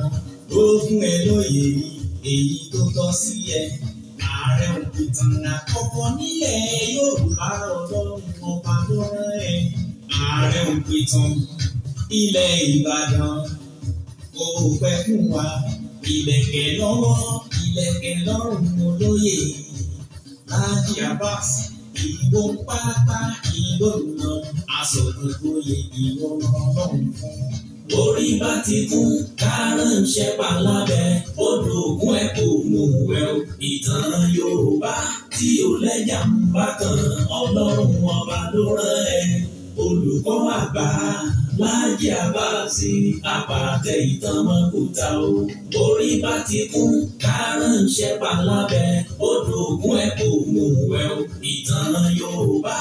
ló fún ẹ lóyè èyí tó tọ́ sí ẹ. Ààrẹ Òpìtàn àkọ́kọ́ nílẹ̀ Yorùbá Ọlọ́run ọba ló rán ẹ. Ààrẹ Òpìtàn ilẹ̀ Ìbàdàn kò pẹ́ fún wa ìlẹ̀kẹ̀ lọ́wọ́ ìlẹ̀kẹ̀ lọ́rùn olóyè Láàjì Abbas ìbò pátá ìbò nà asọ̀tàn oyè ìwọ Ọlọ́run fún. Orí bá ti kún kárànṣẹ́ palábẹ́ odò ògùn ẹ̀ kò mú ẹ̀ o. Ìtàn Yorùbá tí ò lẹ́jà ń bá kan Ọlọ́run ọba ló rán ẹ. Olùkọ́ àgbà Láàjì Abbas àpàtẹ ìtàn mọ́kúta o. Orí bá ti kún kárànṣẹ́ palábẹ́ odò ògùn ẹ̀ kò mú ẹ̀ o. Ìtàn Yorùbá.